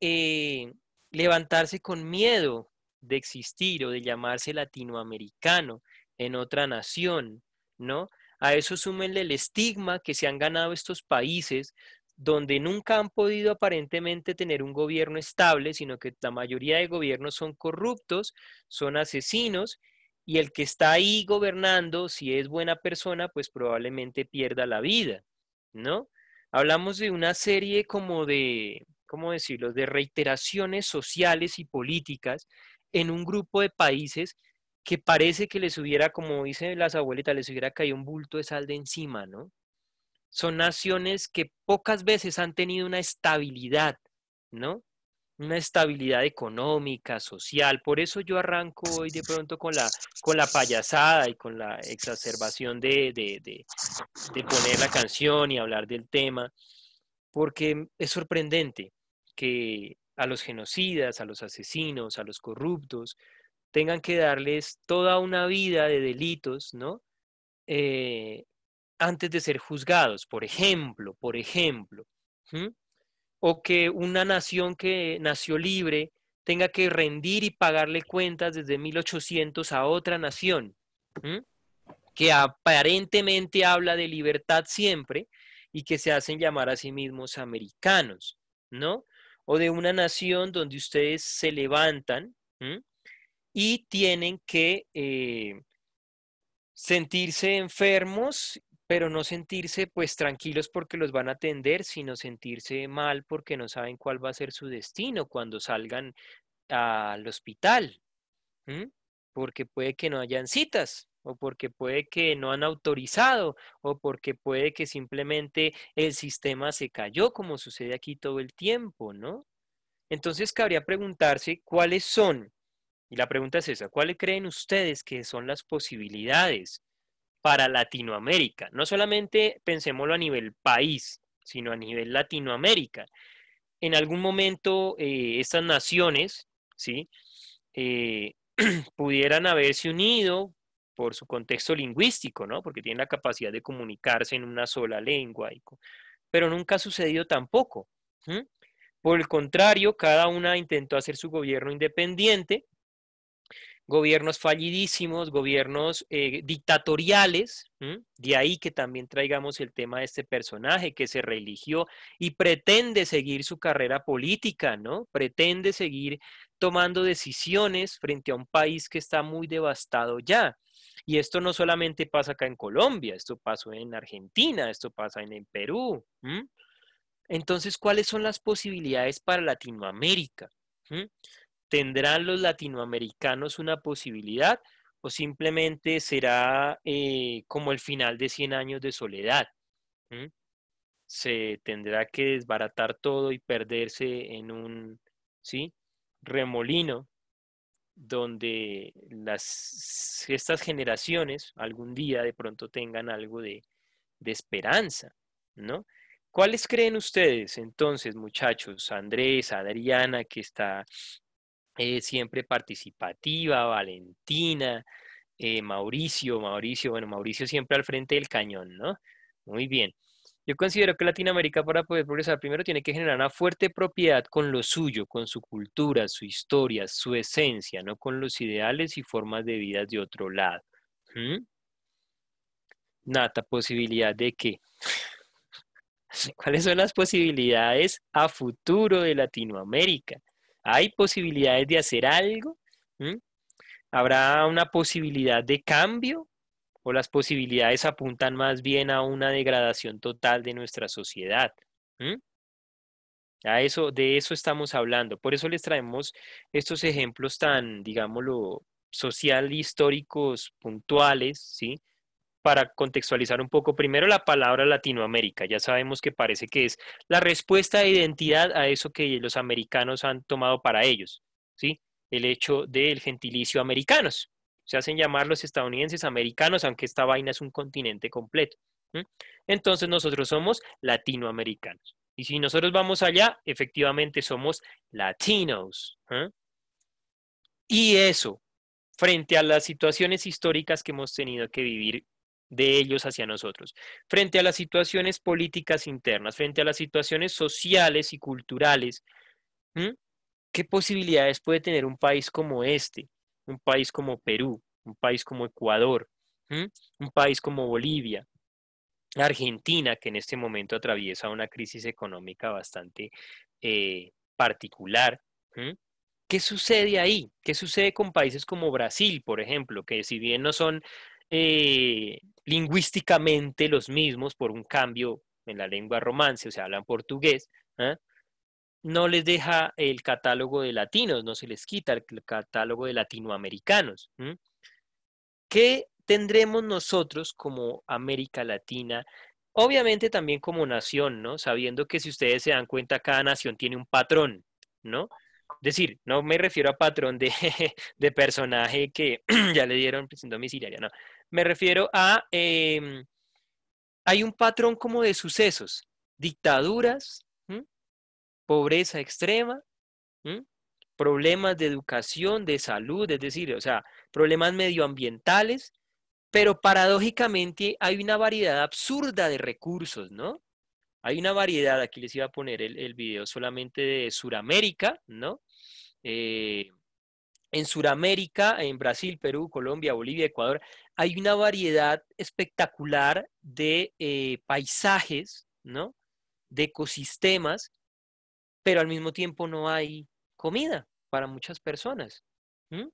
levantarse con miedo de existir o de llamarse latinoamericano en otra nación, ¿no? A eso súmenle el estigma que se han ganado estos países donde nunca han podido aparentemente tener un gobierno estable, sino que la mayoría de gobiernos son corruptos, son asesinos, y el que está ahí gobernando, si es buena persona, pues probablemente pierda la vida, ¿no? Hablamos de una serie como de, ¿cómo decirlo?, de reiteraciones sociales y políticas en un grupo de países que parece que les hubiera, como dicen las abuelitas, les hubiera caído un bulto de sal de encima, ¿no? son naciones que pocas veces han tenido una estabilidad, ¿no? Una estabilidad económica, social. Por eso yo arranco hoy de pronto con la payasada y con la exacerbación de poner la canción y hablar del tema, porque es sorprendente que a los genocidas, a los asesinos, a los corruptos, tengan que darles toda una vida de delitos, ¿no? Eh, antes de ser juzgados, por ejemplo, ¿m? O que una nación que nació libre tenga que rendir y pagarle cuentas desde 1800 a otra nación, ¿m? Que aparentemente habla de libertad siempre y que se hacen llamar a sí mismos americanos, ¿no? O de una nación donde ustedes se levantan, ¿m? Y tienen que sentirse enfermos, pero no sentirse pues tranquilos porque los van a atender, sino sentirse mal porque no saben cuál va a ser su destino cuando salgan al hospital. ¿M? Porque puede que no hayan citas, o porque puede que no han autorizado, o porque puede que simplemente el sistema se cayó, como sucede aquí todo el tiempo, ¿no? Entonces cabría preguntarse cuáles son, y la pregunta es esa, ¿cuáles creen ustedes que son las posibilidades para Latinoamérica? No solamente pensémoslo a nivel país, sino a nivel Latinoamérica. En algún momento estas naciones, ¿sí? Eh, pudieran haberse unido por su contexto lingüístico, ¿no? Porque tienen la capacidad de comunicarse en una sola lengua, pero nunca ha sucedido tampoco. ¿M? Por el contrario, cada una intentó hacer su gobierno independiente, gobiernos fallidísimos, gobiernos dictatoriales, ¿m? De ahí que también traigamos el tema de este personaje que se religió y pretende seguir su carrera política, ¿no? Pretende seguir tomando decisiones frente a un país que está muy devastado ya. Y esto no solamente pasa acá en Colombia, esto pasó en Argentina, esto pasa en Perú. ¿M? Entonces, ¿cuáles son las posibilidades para Latinoamérica? ¿M? ¿Tendrán los latinoamericanos una posibilidad o simplemente será como el final de 100 años de soledad? ¿M? Se tendrá que desbaratar todo y perderse en un, ¿sí? Remolino donde estas generaciones algún día de pronto tengan algo de esperanza, ¿no? ¿Cuáles creen ustedes entonces, muchachos? Andrés, Adriana, que está siempre participativa, Valentina, bueno, Mauricio siempre al frente del cañón, ¿no? Muy bien. Yo considero que Latinoamérica para poder progresar primero tiene que generar una fuerte propiedad con lo suyo, con su cultura, su historia, su esencia, no con los ideales y formas de vida de otro lado. ¿Mm? Nata, posibilidad de qué. ¿Cuáles son las posibilidades a futuro de Latinoamérica? ¿Hay posibilidades de hacer algo? ¿Mm? ¿Habrá una posibilidad de cambio o las posibilidades apuntan más bien a una degradación total de nuestra sociedad? ¿Mm? De eso estamos hablando. Por eso les traemos estos ejemplos tan, digámoslo, social históricos puntuales, ¿sí? Para contextualizar un poco, primero la palabra Latinoamérica. Ya sabemos que parece que es la respuesta de identidad a eso que los americanos han tomado para ellos, ¿sí? El hecho del gentilicio americanos. Se hacen llamar los estadounidenses americanos, aunque esta vaina es un continente completo. ¿M? Entonces nosotros somos latinoamericanos. Y si nosotros vamos allá, efectivamente somos latinos. ¿Eh? Y eso, frente a las situaciones históricas que hemos tenido que vivir de ellos hacia nosotros, frente a las situaciones políticas internas, frente a las situaciones sociales y culturales, ¿m? ¿Qué posibilidades puede tener un país como este, un país como Perú, un país como Ecuador, ¿m? Un país como Bolivia, Argentina, que en este momento atraviesa una crisis económica bastante particular? ¿M? ¿Qué sucede ahí? ¿Qué sucede con países como Brasil, por ejemplo, que si bien no son lingüísticamente los mismos por un cambio en la lengua romance, o sea, hablan portugués, ¿eh? No les deja el catálogo de latinos, no se les quita el catálogo de latinoamericanos. ¿Qué tendremos nosotros como América Latina Obviamente también como nación, ¿no? Sabiendo que si ustedes se dan cuenta, cada nación tiene un patrón, ¿no? Es decir, no me refiero a patrón de, de personaje que ya le dieron prisión domiciliaria, no. Me refiero a, hay un patrón como de sucesos, dictaduras, ¿m? Pobreza extrema, ¿m? Problemas de educación, de salud, es decir, o sea, problemas medioambientales, pero paradójicamente hay una variedad absurda de recursos, ¿no? Hay una variedad, aquí les iba a poner el video solamente de Suramérica, ¿no? Eh, en Suramérica, en Brasil, Perú, Colombia, Bolivia, Ecuador, hay una variedad espectacular de paisajes, ¿no? De ecosistemas, pero al mismo tiempo no hay comida para muchas personas. ¿Mm?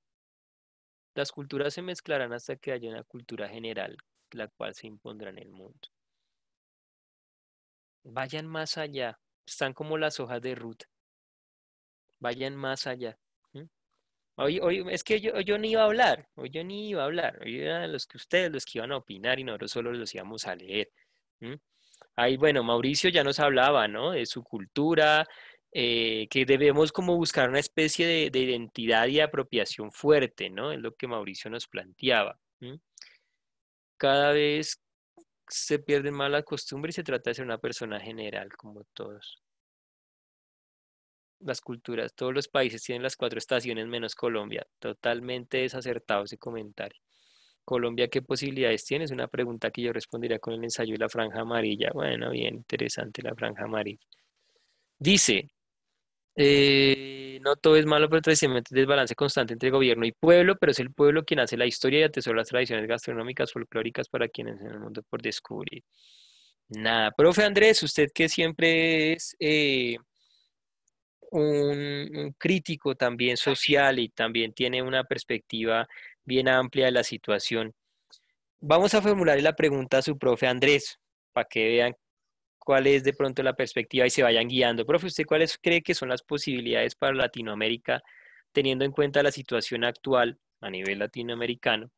Las culturas se mezclarán hasta que haya una cultura general, la cual se impondrá en el mundo. Vayan más allá. Están como las hojas de ruta. Vayan más allá. ¿Mm? Hoy, es que yo ni iba a hablar. Hoy yo ni iba a hablar. Hoy eran los que ustedes, los que iban a opinar y nosotros solo los íbamos a leer. ¿Mm? Ahí, bueno, Mauricio ya nos hablaba, ¿no? De su cultura, que debemos como buscar una especie de identidad y apropiación fuerte, ¿no? Es lo que Mauricio nos planteaba. ¿Mm? Cada vez se pierden más las costumbres y se trata de ser una persona general, como todos. Las culturas, todos los países tienen las cuatro estaciones menos Colombia. Totalmente desacertado ese comentario. Colombia, ¿qué posibilidades tiene? Es una pregunta que yo respondería con el ensayo y la franja amarilla. Bueno, bien interesante la franja amarilla. Dice, no todo es malo, pero tradicionalmente hay desbalance constante entre gobierno y pueblo, pero es el pueblo quien hace la historia y atesora las tradiciones gastronómicas folclóricas para quienes en el mundo por descubrir. Nada, profe Andrés, usted que siempre es un crítico también social y también tiene una perspectiva bien amplia de la situación. Vamos a formularle la pregunta a su profe Andrés, para que vean cuál es de pronto la perspectiva y se vayan guiando. Profe, ¿usted cuáles cree que son las posibilidades para Latinoamérica, teniendo en cuenta la situación actual a nivel latinoamericano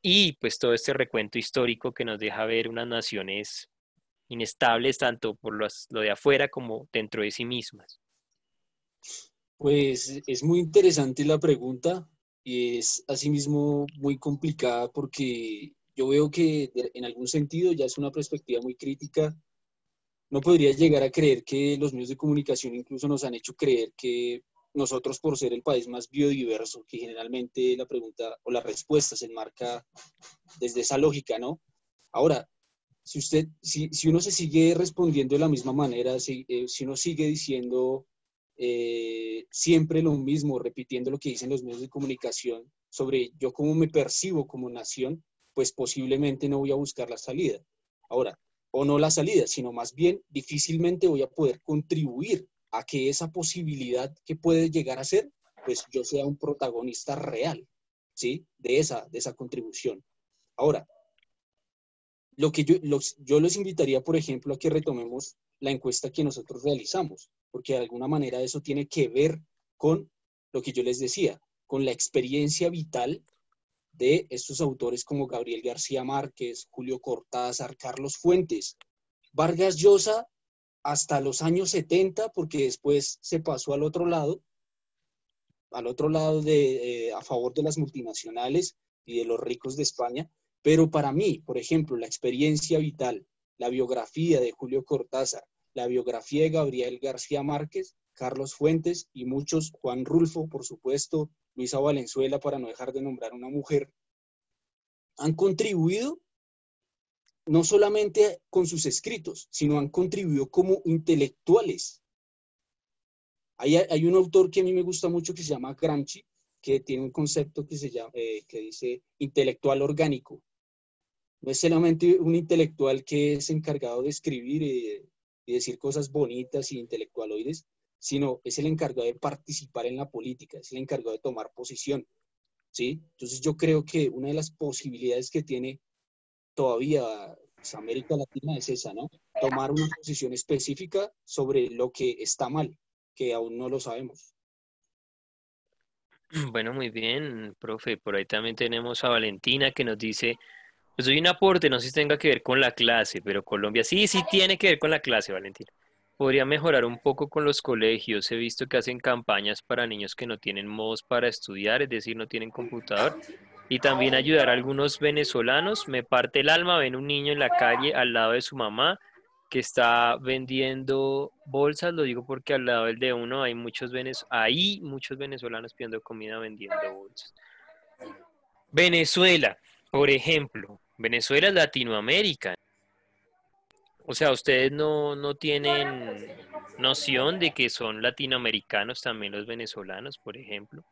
y pues todo este recuento histórico que nos deja ver unas naciones inestables tanto por lo de afuera como dentro de sí mismas? Pues es muy interesante la pregunta y es asimismo muy complicada porque yo veo que en algún sentido ya es una perspectiva muy crítica. No podría llegar a creer que los medios de comunicación incluso nos han hecho creer que nosotros, por ser el país más biodiverso, que generalmente la pregunta o la respuesta se enmarca desde esa lógica, ¿no? Ahora, si uno se sigue respondiendo de la misma manera, si uno sigue diciendo siempre lo mismo, repitiendo lo que dicen los medios de comunicación sobre yo cómo me percibo como nación, pues posiblemente no voy a buscar la salida. Ahora, o no la salida, sino más bien difícilmente voy a poder contribuir a que esa posibilidad que puede llegar a ser, pues yo sea un protagonista real, ¿sí? De esa contribución. Ahora, yo los invitaría, por ejemplo, a que retomemos la encuesta que nosotros realizamos, porque de alguna manera eso tiene que ver con lo que yo les decía, con la experiencia vital de estos autores como Gabriel García Márquez, Julio Cortázar, Carlos Fuentes, Vargas Llosa hasta los años 70, porque después se pasó al otro lado a favor de las multinacionales y de los ricos de España. Pero para mí, por ejemplo, la experiencia vital, la biografía de Julio Cortázar, la biografía de Gabriel García Márquez, Carlos Fuentes y muchos, Juan Rulfo, por supuesto, Luisa Valenzuela, para no dejar de nombrar una mujer, han contribuido no solamente con sus escritos, sino han contribuido como intelectuales. Hay un autor que a mí me gusta mucho que se llama Gramsci, que tiene un concepto que dice intelectual orgánico. No es solamente un intelectual que es encargado de escribir y decir cosas bonitas y intelectualoides, sino es el encargado de participar en la política, es el encargado de tomar posición, ¿sí? Entonces yo creo que una de las posibilidades que tiene todavía pues, América Latina es esa, ¿no? Tomar una posición específica sobre lo que está mal, que aún no lo sabemos. Bueno, muy bien, profe. Por ahí también tenemos a Valentina que nos dice, Pues doy un aporte, no sé si tenga que ver con la clase, pero Colombia sí, sí tiene que ver con la clase, Valentina. Podría mejorar un poco con los colegios. He visto que hacen campañas para niños que no tienen modos para estudiar, es decir, no tienen computador. Y también ayudar a algunos venezolanos. Me parte el alma, ven un niño en la calle al lado de su mamá que está vendiendo bolsas. Lo digo porque al lado del de uno hay muchos venezolanos pidiendo comida vendiendo bolsas. Venezuela, por ejemplo. Venezuela es Latinoamérica. O sea, ustedes no tienen noción de que son latinoamericanos también los venezolanos, por ejemplo.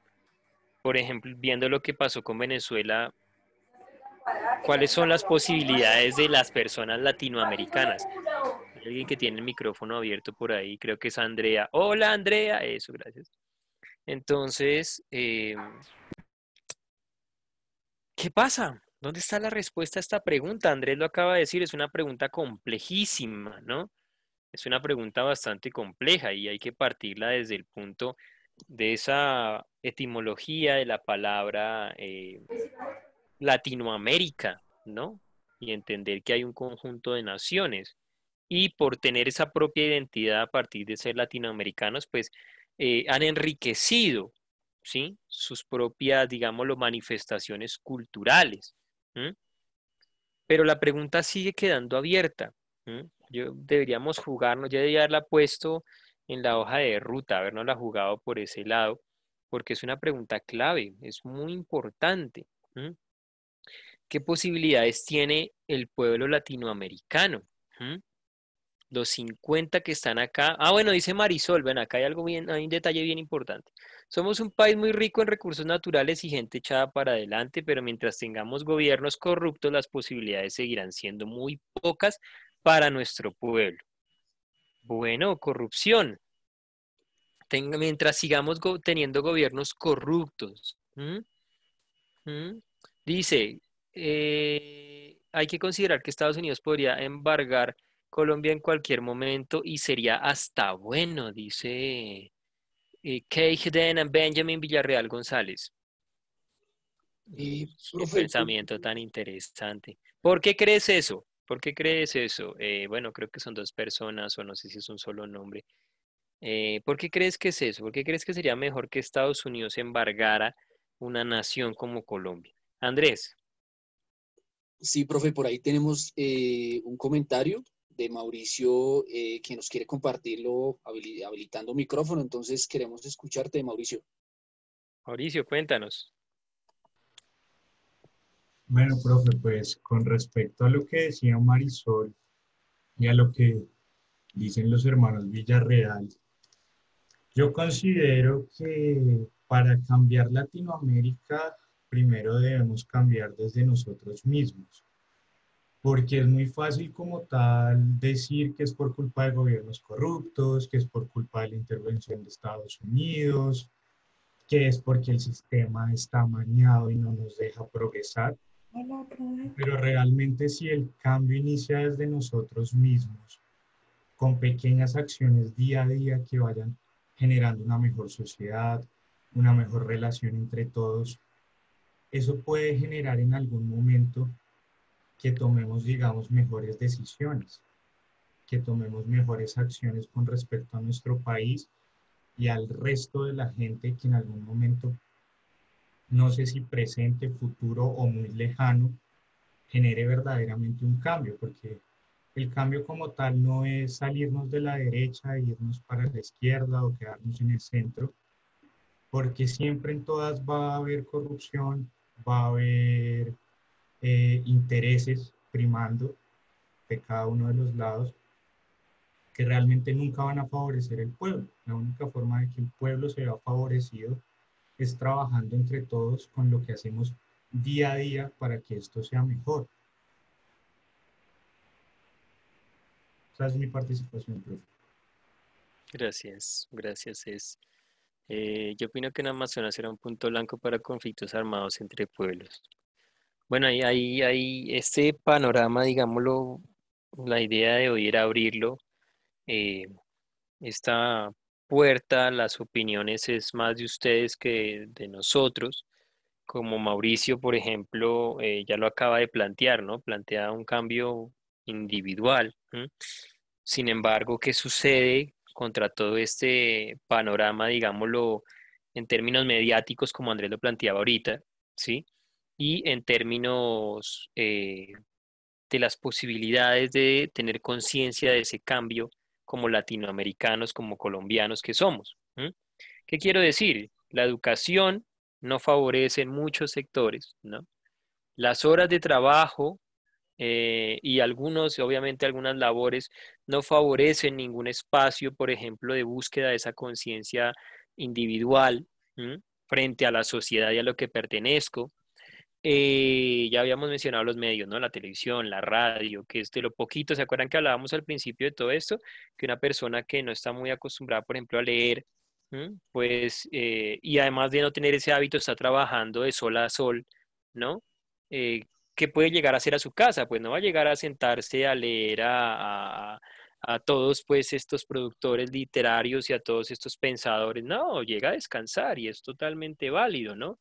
Por ejemplo, viendo lo que pasó con Venezuela, ¿cuáles son las posibilidades de las personas latinoamericanas? Hay alguien que tiene el micrófono abierto por ahí, creo que es Andrea. Hola, Andrea, eso, gracias. Entonces, ¿qué pasa? ¿Dónde está la respuesta a esta pregunta? Andrés lo acaba de decir, es una pregunta complejísima, ¿no? Es una pregunta bastante compleja y hay que partirla desde el punto de esa etimología de la palabra Latinoamérica, ¿no? Y entender que hay un conjunto de naciones. Y por tener esa propia identidad a partir de ser latinoamericanos, pues han enriquecido, ¿sí? Sus propias, digámoslo, manifestaciones culturales. ¿M? Pero la pregunta sigue quedando abierta. Deberíamos jugarnos, ya debería haberla puesto en la hoja de ruta, habernosla jugado por ese lado, porque es una pregunta clave, es muy importante. ¿M? ¿Qué posibilidades tiene el pueblo latinoamericano? ¿M? Los 50 que están acá. Ah, bueno, dice Marisol, ven, acá hay algo bien, hay un detalle bien importante. Somos un país muy rico en recursos naturales y gente echada para adelante, pero mientras tengamos gobiernos corruptos, las posibilidades seguirán siendo muy pocas para nuestro pueblo. Bueno, corrupción. Mientras sigamos teniendo gobiernos corruptos. ¿M? ¿M? Dice, hay que considerar que Estados Unidos podría embargar Colombia en cualquier momento y sería hasta bueno, dice Keith Den and Benjamin Villarreal González. Qué Profe, pensamiento tan interesante. ¿Por qué crees eso? ¿Por qué crees eso? Bueno, creo que son dos personas o no sé si es un solo nombre. ¿Por qué crees que es eso? ¿Por qué crees que sería mejor que Estados Unidos embargara una nación como Colombia? Andrés. sí, profe, por ahí tenemos un comentario de Mauricio que nos quiere compartirlo habilitando micrófono, entonces queremos escucharte, Mauricio. Mauricio, cuéntanos. Bueno, profe, pues con respecto a lo que decía Marisol y a lo que dicen los hermanos Villarreal, yo considero que para cambiar Latinoamérica, primero debemos cambiar desde nosotros mismos, porque es muy fácil como tal decir que es por culpa de gobiernos corruptos, que es por culpa de la intervención de Estados Unidos, que es porque el sistema está amañado y no nos deja progresar. Pero realmente si el cambio inicia desde nosotros mismos, con pequeñas acciones día a día que vayan generando una mejor sociedad, una mejor relación entre todos, eso puede generar en algún momento que tomemos, digamos, mejores decisiones, que tomemos mejores acciones con respecto a nuestro país y al resto de la gente que en algún momento, no sé si presente, futuro o muy lejano, genere verdaderamente un cambio, porque el cambio como tal no es salirnos de la derecha e irnos para la izquierda o quedarnos en el centro, porque siempre en todas va a haber corrupción, va a haber intereses primando de cada uno de los lados que realmente nunca van a favorecer el pueblo. La única forma de que el pueblo se vea favorecido es trabajando entre todos con lo que hacemos día a día para que esto sea mejor. Esa es mi participación, profe. Gracias, gracias. Yo opino que en Amazonas será un punto blanco para conflictos armados entre pueblos. Bueno, ahí este panorama, digámoslo, la idea de hoy era abrirlo. eh, esta puerta, las opiniones es más de ustedes que de nosotros. como Mauricio, por ejemplo, ya lo acaba de plantear, ¿no? Plantea un cambio individual. ¿M? Sin embargo, ¿qué sucede contra todo este panorama, digámoslo, en términos mediáticos, como Andrés lo planteaba ahorita, ¿sí? Y en términos de las posibilidades de tener conciencia de ese cambio como latinoamericanos, como colombianos que somos. ¿M? ¿Qué quiero decir? La educación no favorece en muchos sectores, ¿no? Las horas de trabajo y algunos, obviamente algunas labores, no favorecen ningún espacio, por ejemplo, de búsqueda de esa conciencia individual, ¿m? Frente a la sociedad y a lo que pertenezco. Ya habíamos mencionado los medios, ¿no? La televisión, la radio, que es de lo poquito. ¿Se acuerdan que hablábamos al principio de todo esto? Que una persona que no está muy acostumbrada, por ejemplo, a leer, pues, y además de no tener ese hábito, está trabajando de sol a sol, ¿no? ¿Qué puede llegar a hacer a su casa? Pues no va a llegar a sentarse a leer a todos, pues, estos productores literarios y a todos estos pensadores. No, llega a descansar y es totalmente válido, ¿no?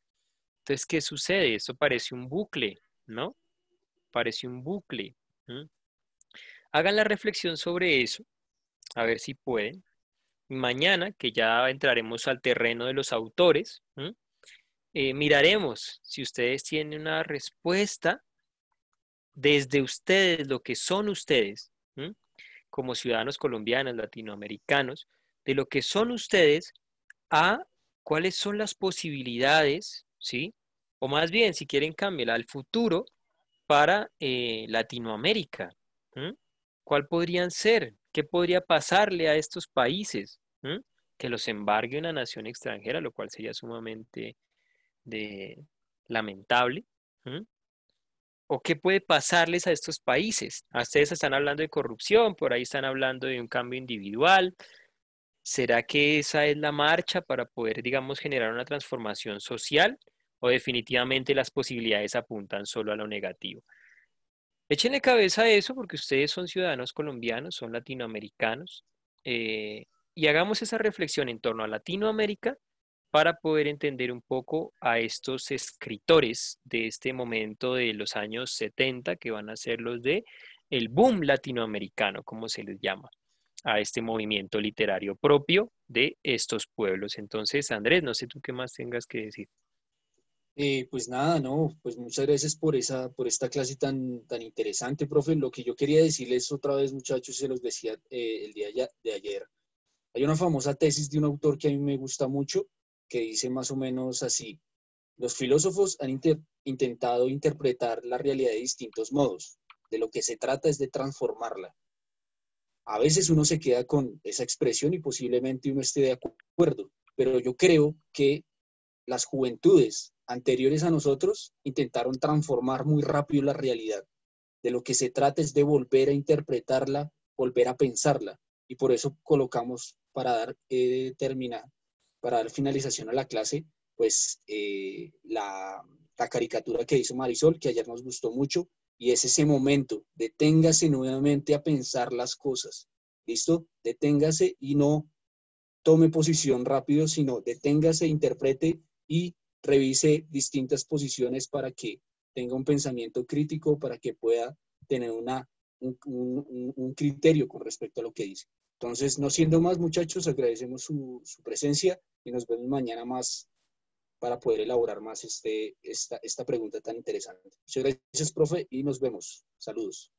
Entonces, ¿qué sucede? Esto parece un bucle, ¿no? Parece un bucle. ¿M? Hagan la reflexión sobre eso, a ver si pueden. Mañana, que ya entraremos al terreno de los autores, miraremos si ustedes tienen una respuesta desde ustedes, lo que son ustedes, como ciudadanos colombianos, latinoamericanos, de lo que son ustedes a cuáles son las posibilidades, ¿sí? O más bien, si quieren cambiar al futuro para Latinoamérica. ¿M? ¿Cuál podrían ser? ¿Qué podría pasarle a estos países? ¿M? Que los embargue una nación extranjera, lo cual sería sumamente lamentable. ¿M? ¿O qué puede pasarles a estos países? A ustedes están hablando de corrupción, por ahí están hablando de un cambio individual. ¿Será que esa es la marcha para poder, digamos, generar una transformación social? ¿O definitivamente las posibilidades apuntan solo a lo negativo? Échenle cabeza a eso porque ustedes son ciudadanos colombianos, son latinoamericanos, y hagamos esa reflexión en torno a Latinoamérica para poder entender un poco a estos escritores de este momento de los años 70 que van a ser los de el boom latinoamericano, como se les llama, a este movimiento literario propio de estos pueblos. Entonces, Andrés, no sé tú qué más tengas que decir. Pues nada, no, pues muchas gracias por esta clase tan interesante, profe. Lo que yo quería decirles otra vez, muchachos, se los decía el día de ayer. Hay una famosa tesis de un autor que a mí me gusta mucho, que dice más o menos así: los filósofos han intentado interpretar la realidad de distintos modos. De lo que se trata es de transformarla. A veces uno se queda con esa expresión y posiblemente uno esté de acuerdo, pero yo creo que las juventudes anteriores a nosotros intentaron transformar muy rápido la realidad. De lo que se trata es de volver a interpretarla, volver a pensarla. Y por eso colocamos para dar finalización a la clase, pues la caricatura que hizo Marisol, que ayer nos gustó mucho, y es ese momento, deténgase nuevamente a pensar las cosas. ¿Listo? Deténgase y no tome posición rápido, sino deténgase, interprete y revise distintas posiciones para que tenga un pensamiento crítico, para que pueda tener un criterio con respecto a lo que dice. Entonces, no siendo más, muchachos, agradecemos su presencia y nos vemos mañana más para poder elaborar más esta pregunta tan interesante. Muchas gracias, profe, y nos vemos. Saludos.